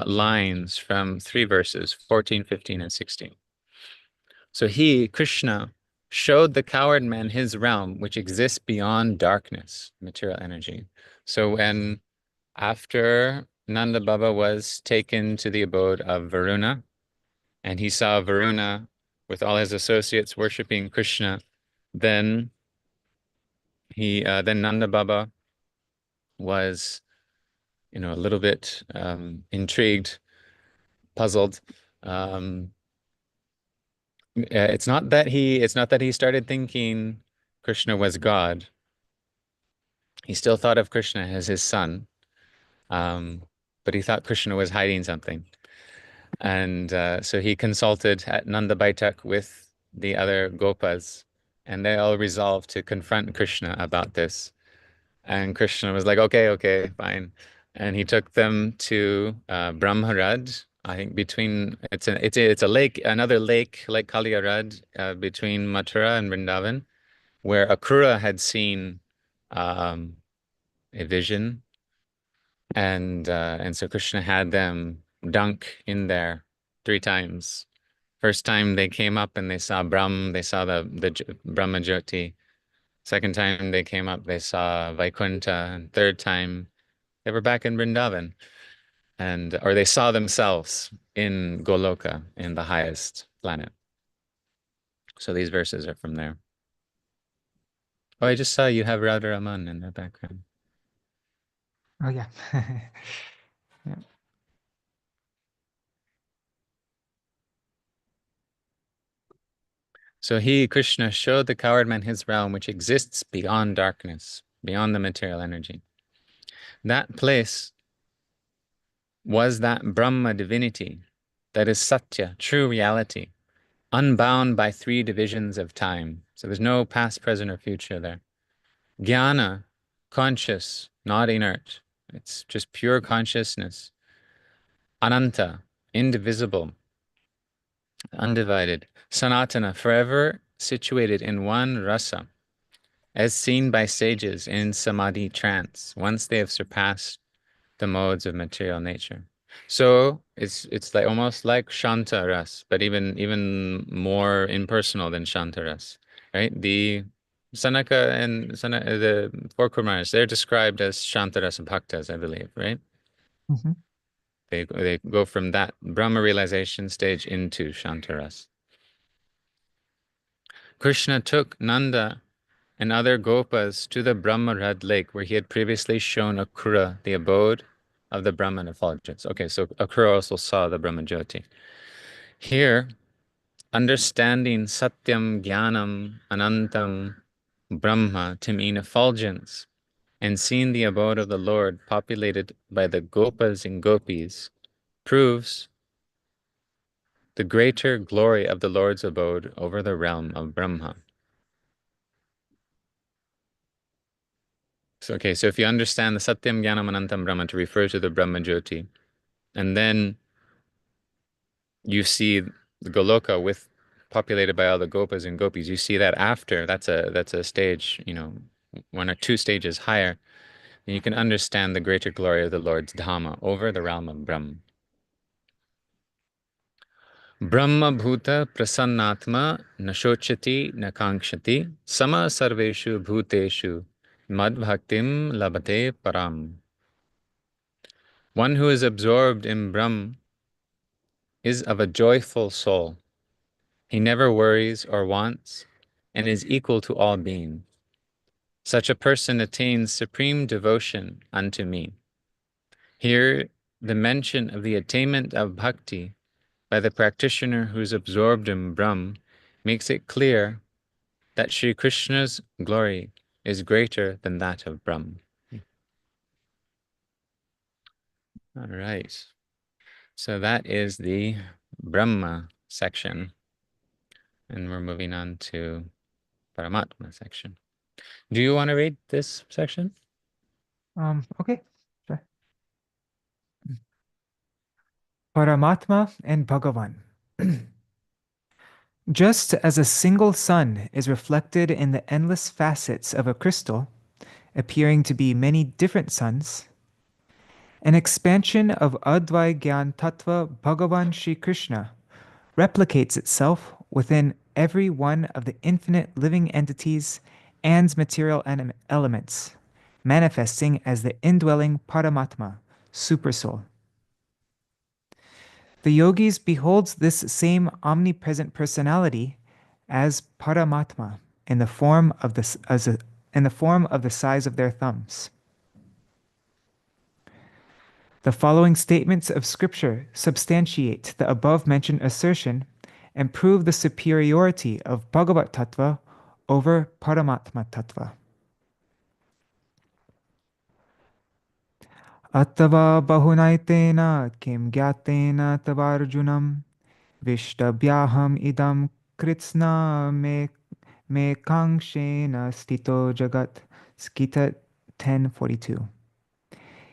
lines from 3 verses, 14, 15, and 16. So he, Krishna, showed the coward man his realm, which exists beyond darkness, material energy. So when after Nanda Baba was taken to the abode of Varuna, and he saw Varuna with all his associates worshiping Krishna, then then Nanda Baba was, a little bit intrigued, puzzled. It's not that he started thinking Krishna was God. He still thought of Krishna as his son, but he thought Krishna was hiding something. And so he consulted at Nanda Baitak with the other Gopas, and they all resolved to confront Krishna about this. And Krishna was like, okay, fine. And he took them to Brahmarad, I think it's a lake, another lake, like Kaliyarad, between Mathura and Vrindavan, where Akrura had seen um, a vision, and so Krishna had them dunk in there 3 times. First time they came up and they saw Brahm, they saw the Brahma Jyoti. Second time they came up, they saw Vaikuntha. And third time, they were back in Vrindavan, or they saw themselves in Goloka, in the highest planet. So these verses are from there. Oh, I just saw you have Radha Raman in the background. Oh, yeah. Yeah. So he, Krishna, showed the coward man his realm, which exists beyond darkness, beyond the material energy. That place was that Brahma divinity, that is Satya, true reality, unbound by 3 divisions of time. So there's no past, present, or future there. Jnana, conscious, not inert. It's just pure consciousness. Ananta, indivisible, undivided. Sanatana, forever situated in one rasa, as seen by sages in samadhi trance, once they have surpassed the modes of material nature. So it's like almost like Shanta ras, but even more impersonal than Shanta ras, right? The Sanaka and the 4 Kumaras, they're described as Shanta rasa bhaktas, I believe, right? Mm-hmm. They go from that Brahma realization stage into Shanta ras. Krishna took Nanda and other Gopas to the Brahmarad lake, where he had previously shown Akrura the abode of the Brahman effulgence. Okay, so Akrura also saw the Brahma Jyoti. Here, understanding Satyam, Jnanam, Anantam, Brahma to mean effulgence, and seeing the abode of the Lord populated by the Gopas and Gopis, proves the greater glory of the Lord's abode over the realm of Brahma. So, okay, so if you understand the Satyam Jnanam Anantam Brahma to refer to the Brahma Jyoti, and then you see the Goloka with populated by all the Gopas and Gopis, you see that after, that's a stage, 1 or 2 stages higher, and you can understand the greater glory of the Lord's Dhamma over the realm of Brahma. Brahma Bhuta Prasannatma Nashochati Nakangshati Sama Sarveshu Bhuteshu Mad Bhaktim Labate Param. One who is absorbed in Brahm is of a joyful soul. He never worries or wants and is equal to all beings. Such a person attains supreme devotion unto me. Here, the mention of the attainment of bhakti by the practitioner who is absorbed in Brahm makes it clear that Sri Krishna's glory is greater than that of Brahm. All right. So that is the Brahma section. And we're moving on to Paramātmā section. Do you want to read this section? Okay. Sure. Paramātmā and Bhagavān. Just as a single sun is reflected in the endless facets of a crystal, appearing to be many different suns, an expansion of Advai Gyan Tattva Bhagavan Shri Krishna replicates itself within every one of the infinite living entities and material elements, manifesting as the indwelling Paramātmā, Supersoul. The yogis behold this same omnipresent personality as Paramātmā in the form of the size of their thumbs. The following statements of scripture substantiate the above-mentioned assertion and prove the superiority of Bhagavat Tattva over Paramātmā Tattva. Attava bahunaitena kim gyatena tavarjunam vishtabhyaham idam kritsna me kangshena stito jagat. Skita 10:42.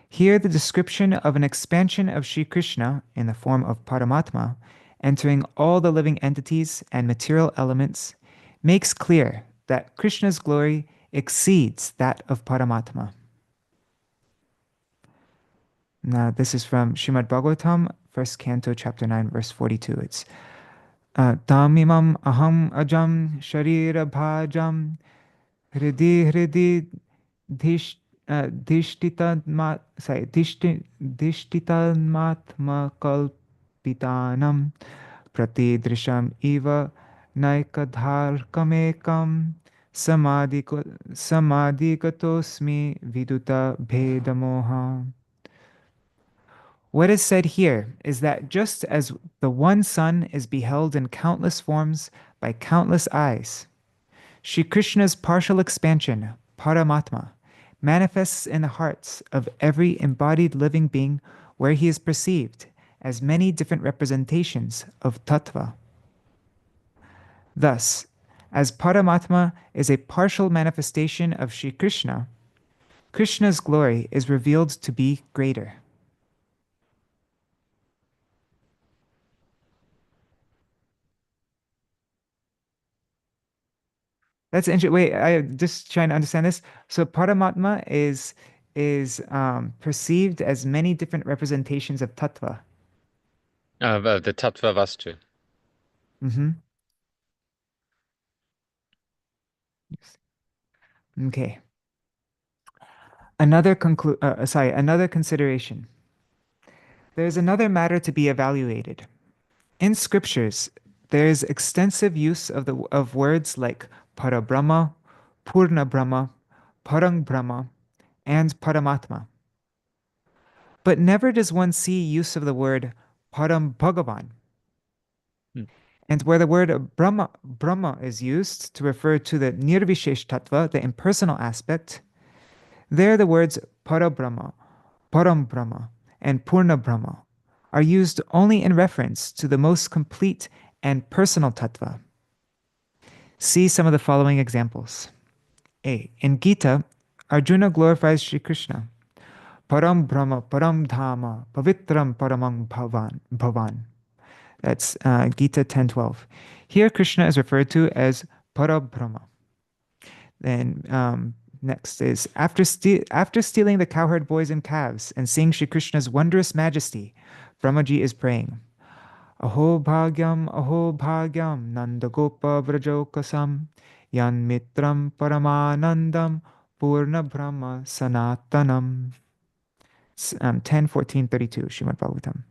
Here the description of an expansion of Sri Krishna in the form of Paramatma, entering all the living entities and material elements, makes clear that Krishna's glory exceeds that of Paramatma. Now, this is from Śrīmad Bhagavatam, 1st Canto, Chapter 9, verse 42. It's Tamimam aham ajam sharira bhajam hridi dishtitanmatma kalpitanam pratidrisham eva naikadharkamekam samadhigatosmi viduta bhedamoha. What is said here is that just as the one sun is beheld in countless forms by countless eyes, Shri Krishna's partial expansion, Paramatma, manifests in the hearts of every embodied living being where he is perceived as many different representations of Tattva. Thus, as Paramatma is a partial manifestation of Shri Krishna, Krishna's glory is revealed to be greater. That's interesting. Wait, I just trying to understand this. So Paramatma is perceived as many different representations of tattva. Of the tattva vastu. Mm-hmm. Okay. Another consideration. There is another matter to be evaluated. In scriptures, there is extensive use of words like Parabrahma, Purna Brahma, Parang Brahma, and Paramatma. But never does one see use of the word Param Bhagavan. And where the word Brahma is used to refer to the Nirvishesh Tattva, the impersonal aspect, there the words Parabrahma, Param Brahma, and Purna Brahma are used only in reference to the most complete and personal Tattva. See some of the following examples. A. In Gita, Arjuna glorifies Sri Krishna. Param Brahma, Param Dhama, Pavitram Paramang Bhavan. That's Gita 10:12. Here, Krishna is referred to as Parabrahma. Then next is after stealing the cowherd boys and calves and seeing Sri Krishna's wondrous majesty, Brahmaji is praying, Aho bhagyam nanda gopa vrajokasam yan mitram paramanandam purna brahma sanatanam. 10:14-32, Śrīmad Bhagavatam.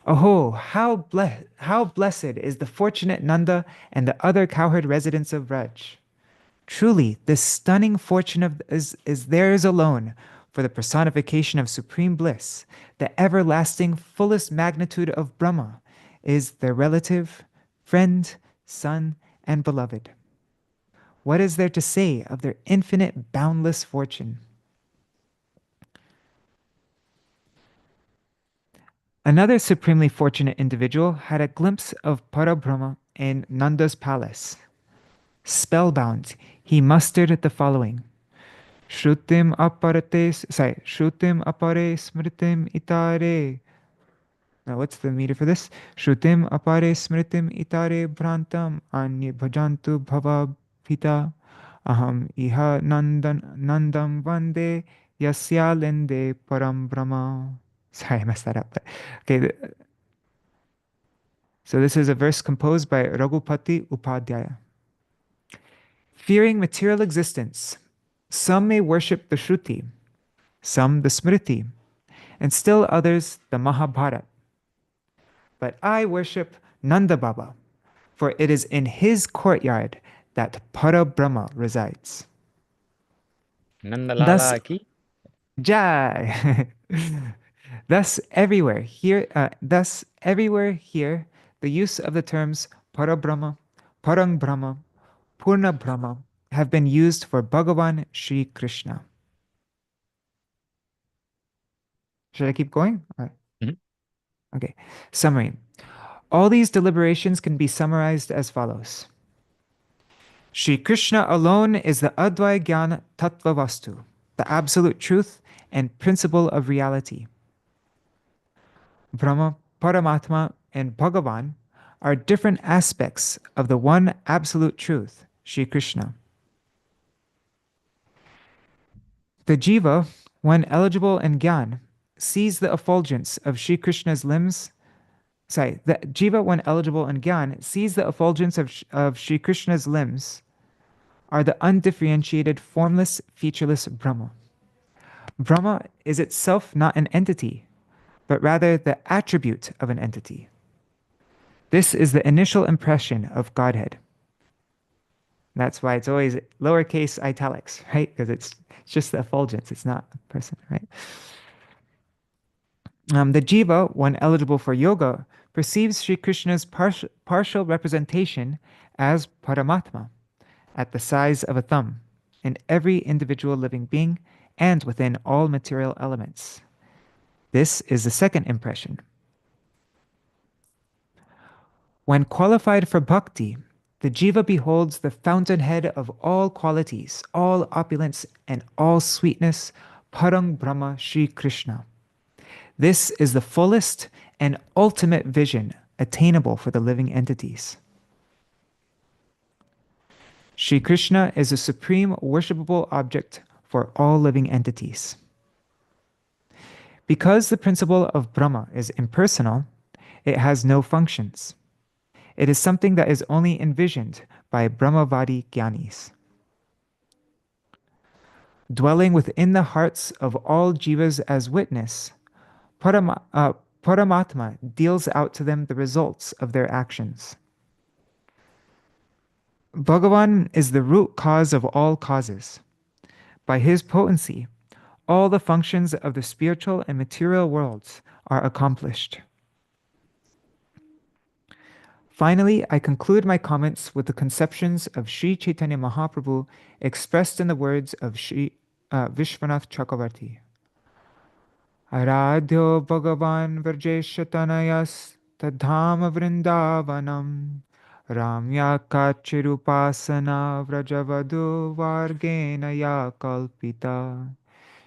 Oh, how blessed is the fortunate Nanda and the other cowherd residents of Vraj. Truly, this stunning fortune is theirs alone for the personification of supreme bliss, the everlasting fullest magnitude of Brahma, is their relative, friend, son, and beloved. What is there to say of their infinite, boundless fortune? Another supremely fortunate individual had a glimpse of Parabrahma in Nanda's palace. Spellbound, he mustered the following. Shrutim apare smritim itare Now, what's the meter for this? Shrutim apare smritim itare bhrantam anye bhajantu bhava pita aham iha nandam vande yasya lende param brahma. Sorry, I messed that up. But, okay, so this is a verse composed by Raghupati Upadhyaya. Fearing material existence, some may worship the Shruti, some the Smriti, and still others the Mahabharata. But I worship Nanda Baba, for it is in his courtyard that Para Brahma resides. Thus, Nandalala ki. Jai. Thus everywhere here, the use of the terms Para Brahma, Parang Brahma, Purna Brahma have been used for Bhagavan Shri Krishna. Should I keep going? Okay. Summary. All these deliberations can be summarized as follows. Shri Krishna alone is the Advaya Jnana Tattva Vastu, the absolute truth and principle of reality. Brahma, Paramātmā, and Bhagavān are different aspects of the one absolute truth, Shri Krishna. The jiva, when eligible in Gyan, sees the effulgence of Shri Krishna's limbs. The jiva, when eligible in Gyan, sees the effulgence of Shri Krishna's limbs are the undifferentiated, formless, featureless Brahma. Brahma is itself not an entity, but rather the attribute of an entity. This is the initial impression of Godhead. That's why it's always lowercase italics, right? Because it's just the effulgence, it's not a person, right? The jiva, when eligible for yoga, perceives Sri Krishna's partial representation as Paramātmā, at the size of a thumb, in every individual living being and within all material elements. This is the second impression. When qualified for bhakti, the jiva beholds the fountainhead of all qualities, all opulence, and all sweetness, Parang Brahma Shri Krishna. This is the fullest and ultimate vision attainable for the living entities. Shri Krishna is a supreme worshipable object for all living entities. Because the principle of Brahma is impersonal, it has no functions. It is something that is only envisioned by Brahmavadi Jnanis. Dwelling within the hearts of all jivas as witness, Paramātmā deals out to them the results of their actions. Bhagavan is the root cause of all causes. By his potency, all the functions of the spiritual and material worlds are accomplished. Finally, I conclude my comments with the conceptions of Sri Chaitanya Mahaprabhu expressed in the words of Sri Vishwanath Chakravarti. Aradhyo Bhagavan Varjeshatanayas Tadhama Vrindavanam Ramya Kachirupasana Vrajavadu Vargena Ya Kalpita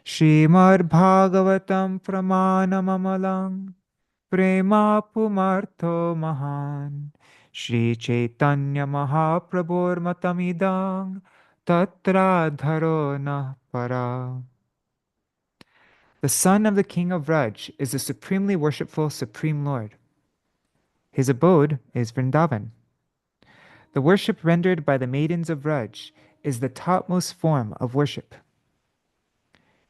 Srimad Bhagavatam Pramanamamalang Prema Pumartho Mahan Shri Chaitanya Mahaprabhur Matamidang Tatra Dharo Nah Para. The son of the king of Vraj is the supremely worshipful Supreme Lord. His abode is Vrindavan. The worship rendered by the maidens of Vraj is the topmost form of worship.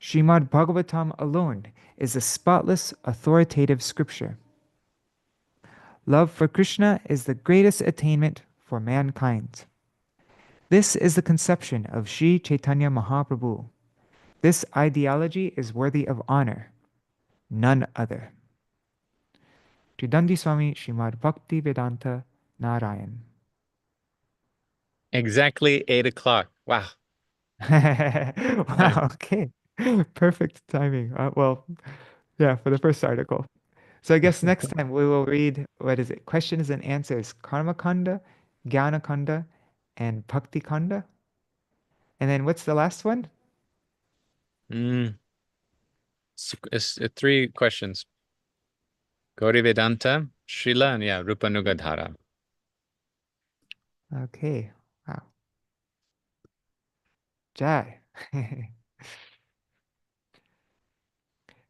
Srimad Bhagavatam alone is the spotless, authoritative scripture. Love for Krishna is the greatest attainment for mankind. This is the conception of Sri Chaitanya Mahaprabhu. This ideology is worthy of honor, none other. Tridandi Swami Srimad Bhaktivedānta Nārāyaṇa. Exactly 8 o'clock. Wow. Wow, okay. Perfect timing. Well, yeah, for the first article. So I guess next time we will read, what is it? Questions and answers. Karma Kanda, Jnana Kanda, and Bhakti Kanda. And then what's the last one? It's 3 questions. Gaudivedānta, Śrīla, and yeah, Rupanugadhara. Okay. Wow. Jai.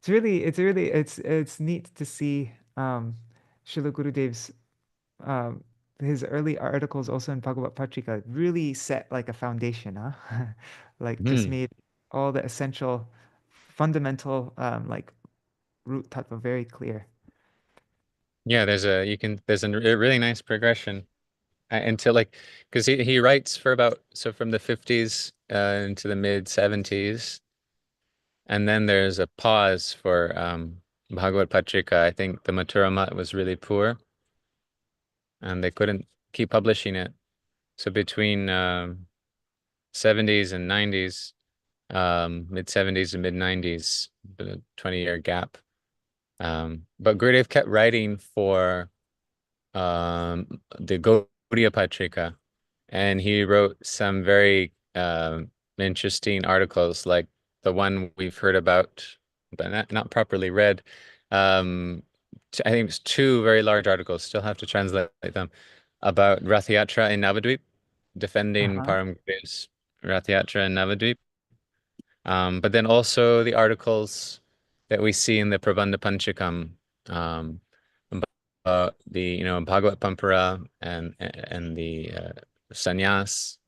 It's neat to see Śrīla Gurudev's um, his early articles also in Bhagavata Patrikā really set like a foundation, huh? Like just Hmm. made all the essential, fundamental like root tattva very clear. Yeah, there's a really nice progression until like because he writes for about so from the 50s into the mid 70s, and then there's a pause for Bhagavad Patrika. I think the Mathura Math was really poor, and they couldn't keep publishing it. So between 70s and 90s, mid 70s and mid 90s, a 20-year gap. But Gurudev kept writing for the Gaudiya Patrika, and he wrote some very interesting articles, like the one we've heard about, but not properly read. I think it's two very large articles, still have to translate them, about Rath Yatra in Navadvip, defending Uh-huh. Param Gurudev's Rath Yatra in Navadvip. But then also the articles that we see in the Prabandha Panchakam, um, the Bhagavad Pampara and the Sannyas,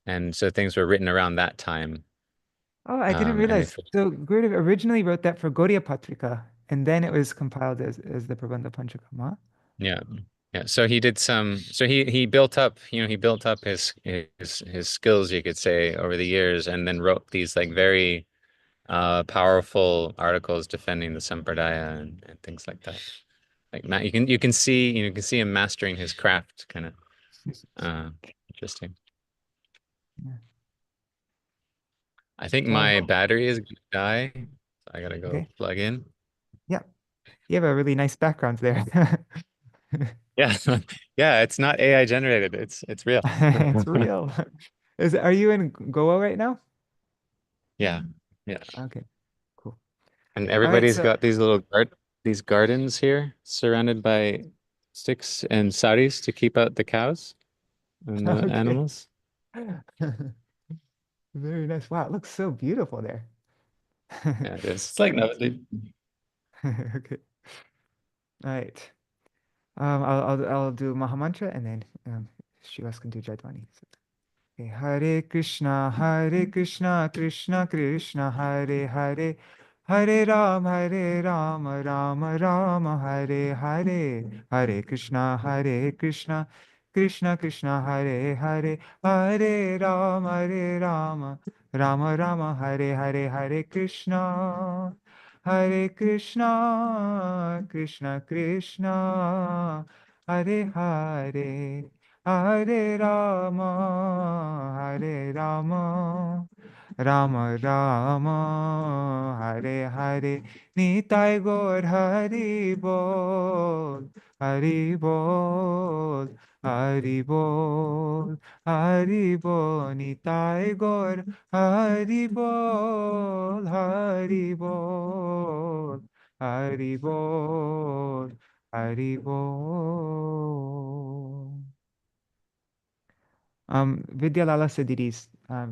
and so things were written around that time. Oh, I didn't And realize. if So Gurudev originally wrote that for Gaudiya Patrika, and then it was compiled as the Prabandha Panchakam, huh? yeah, yeah. So he did some. So he built up. He built up his skills, you could say, over the years, and then wrote these like very powerful articles defending the Sampradaya and things like that. Like you can see you can see him mastering his craft, kind of uh, interesting. Yeah. I think Um, my battery is gonna die, so I gotta go okay. plug in. Yeah. You have a really nice background there. Yeah, yeah, it's not AI generated. It's real. It's real. Are you in Goa right now? Yeah, yeah. Okay, cool. And All right, everybody's so got these gardens here, surrounded by sticks and saris to keep out the cows and the okay. animals. Very nice. Wow, it looks so beautiful there. Yeah, it is. It's like no, Okay. All right. I'll do Mahamantra and then Shivas can do Jaidwani. So, okay. Hare Krishna, Krishna Krishna, Hare Hare, Hare Ram, Rama Rama, Hare Hare, Hare Krishna, Krishna Krishna, Hare Hare, Hare Ram, Rama Rama, Hare Hare, Hare Krishna, Krishna Krishna, Hare Hare, Hare Rama, Rama Rama, Hare Hare, Nitai Gaur Hari Bol, Hari Bol, Hari Bol, Hari Bol, Nitai Gaur Hari Bol, Hari Bol, Hari Bol, Hari Bol. Vidya Lala Sadiris, I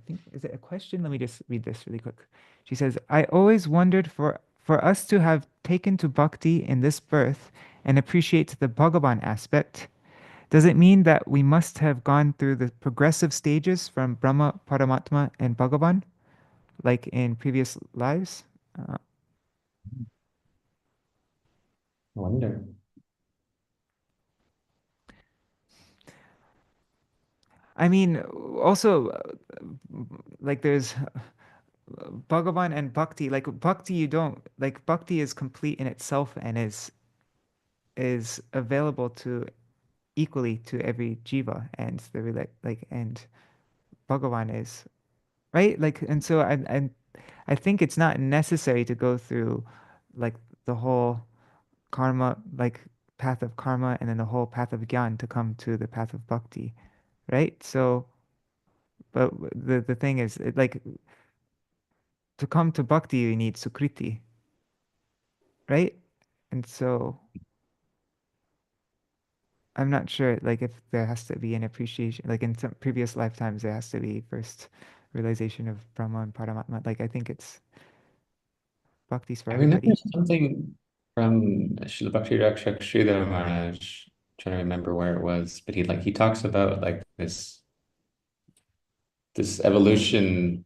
think, is it a question? Let me just read this really quick. She says, I always wondered for us to have taken to bhakti in this birth and appreciate the Bhagavan aspect, does it mean that we must have gone through the progressive stages from Brahma, Paramātmā, and Bhagavan, like in previous lives? Uh, wonder. I mean, also, like there's Bhagavan and Bhakti. Like Bhakti, you don't like Bhakti is complete in itself and is available to equally to every jiva, and the like and Bhagavan is right. Like and so I think it's not necessary to go through like the whole karma like path of karma and then the whole path of gyan to come to the path of bhakti, right? So, but the thing is, like to come to bhakti, you need sukriti, right? And so I'm not sure, like, if there has to be an appreciation, like in some previous lifetimes, there has to be first realization of Brahma and Paramātmā. Like, I think it's bhakti's for I remember everybody. something from Srila Bhakti Rakshak Sridhar Maharaj, trying to remember where it was, but he talks about like this evolution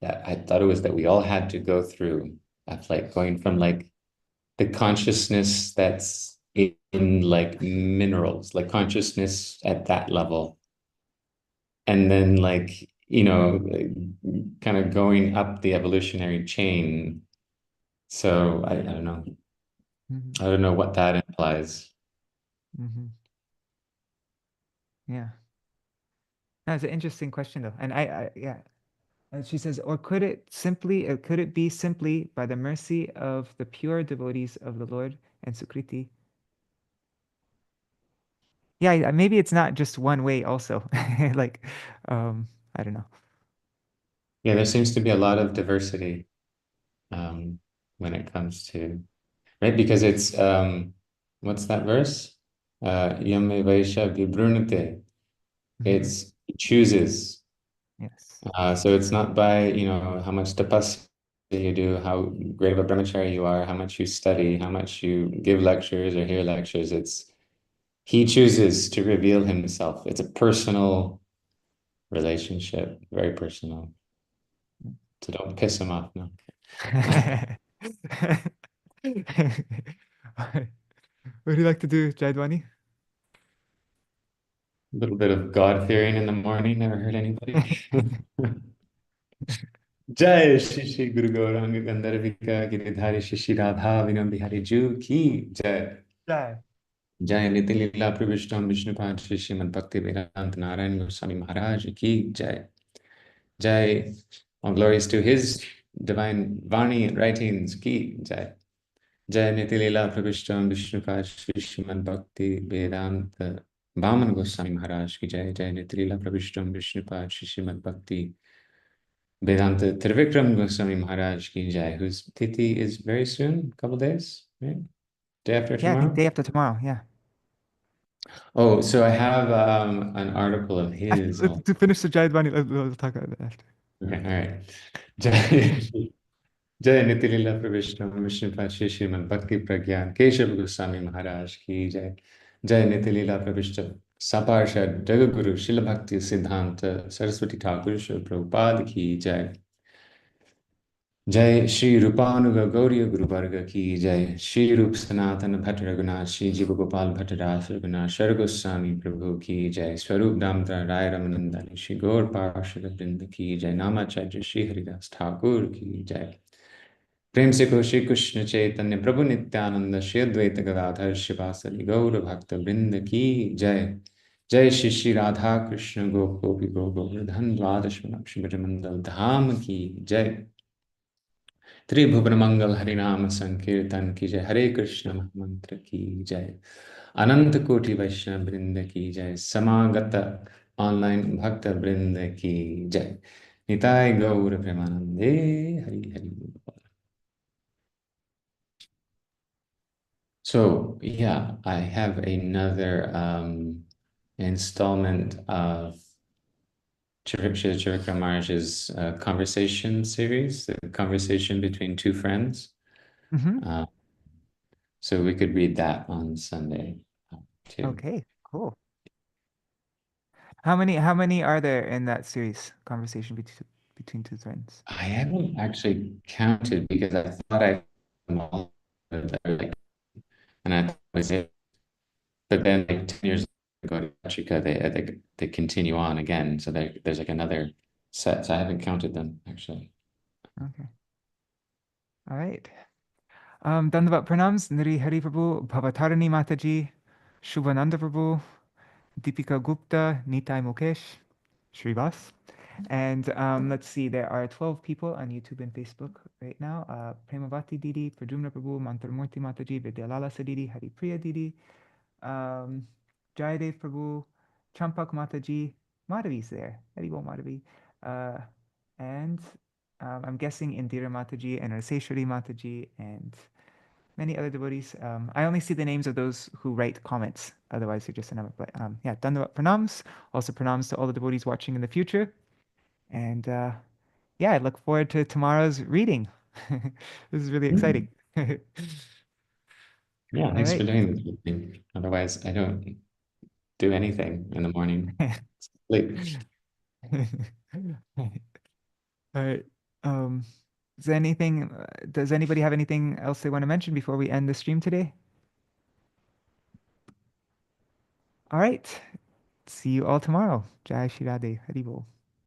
that I thought it was that we all had to go through of like going from like the consciousness that's in like minerals, like consciousness at that level, and then like kind of going up the evolutionary chain. So I don't know. Hmm. I don't know what that implies. Hmm. Yeah. That's an interesting question though. And yeah. And she says, or could it be simply by the mercy of the pure devotees of the Lord and Sukriti? Yeah, maybe it's not just one way also. Like, I don't know. Yeah, there seems to be a lot of diversity um, when it comes to, right? Because it's what's that verse? Yame Vaisha Vibrunate. Hmm. It's he chooses. Yes. So it's not by, how much tapas you do, how great of a brahmachari you are, how much you study, how much you give lectures or hear lectures. It's he chooses to reveal himself. It's a personal relationship, very personal. So don't piss him off now. What do you like to do, Jaidwani? A little bit of God fearing in the morning never hurt anybody. Jai Shri Shri Guru Gauranga Gandharvika Giridhari Shri Shri Radha Vinam Bihari Ju Ki Jai. Jai. Jai Niti Leela Prabhishtam Vishnupad Shri Srimad Bhaktivedānta Nārāyaṇa Gosvāmī Mahārāja Ki Jai. Jai, all glories to his divine Vani and writings Ki Jai. Jai Niti Leela Prabhishtam Vishnupad Shri Srimad Bhaktivedānta Vāman Gosvāmī Mahārāja Ki Jai. Jai Niti Leela Prabhishtam Vishnupad Shri Srimad Bhakti Vedanta Trivikram Goswami Maharaj ki jai, whose tithi is very soon, a couple days, right? Day after Yeah, I think tomorrow. day after tomorrow. Yeah. Oh, so I have an article of his. To finish the Jaidwani, we'll talk about that after. Okay, all right. Jai Jai Nitilila Pravishna Vishnu Pashi Srimad Bhakti Pragyan Keshav Goswami Maharaj ki jai. Jai Nitilila Pravishna Saparshad Jagaguru Srila Bhakti Siddhanta Saraswati Thakur Srila Prabhupada ki jai. जय श्री रूपानुग गौरी गुरु वर्ग की जय श्री रूप सनातन भट्ट रघुनाथ श्री जीव गोपाल भट्ट रास Raghunath sir Goswami प्रभु की जय स्वरूप दामोदर राय रमनंदन श्री गौर पार्षद वृंद की जय नामाचार्य श्री हरिदास ठाकुर की जय प्रेम से को श्री कृष्ण चैतन्य प्रभु नित्यानंद श्री अद्वैत गदाधर शिवासरि गौर भक्त वृंद की जय जय श्री श्री राधा कृष्ण गोपी गोवर्धन द्वादश मंडल धाम की जय त्रिभुवन मंगल हरिनाम संकीर्तन की जय हरे कृष्ण महामंत्र की जय अनंत कोटि वैष्णव वृंद की जय समागत ऑनलाइन भक्त वृंद की जय निताय गौर प्रेमानंदे हरि हरि बोल. So yeah, I have another installment of Chirikra Maharaj's conversation series, the conversation between two friends. Hmm. So we could read that on Sunday too. Okay, cool. How many are there in that series? Conversation between two friends. I haven't actually counted because I thought I them all, like, and I thought it was it. But then like 10 years ago to Patrika, they continue on again. So there's like another set. So I haven't counted them actually. Okay. All right. Dandavat pranams, Niri Hari Prabhu, Bhavatarani Mataji, Shubhananda Prabhu, Deepika Gupta, Nitai Mukesh, Shrivas. And let's see, there are 12 people on YouTube and Facebook right now. Premavati Didi, Prajumna Prabhu, Mantarmurti Mataji, Vidyalala Sadidi, Haripriya Didi, Jayadev Prabhu, Champak Mataji, Madhavi's there, Haribol Madhavi. And I'm guessing Indira Mataji and Raseshwari Mataji and many other devotees. I only see the names of those who write comments. Otherwise, they're just a number. But yeah, Dandavat pranams. Also pranams to all the devotees watching in the future. And yeah, I look forward to tomorrow's reading. This is really exciting. Mm. Yeah, All thanks for right. doing this with me. Otherwise, I don't do anything in the morning. Sleep. All right. Um, does anybody have anything else they want to mention before we end the stream today? All right. See you all tomorrow. Jai Shri Radhe. Hari Bol.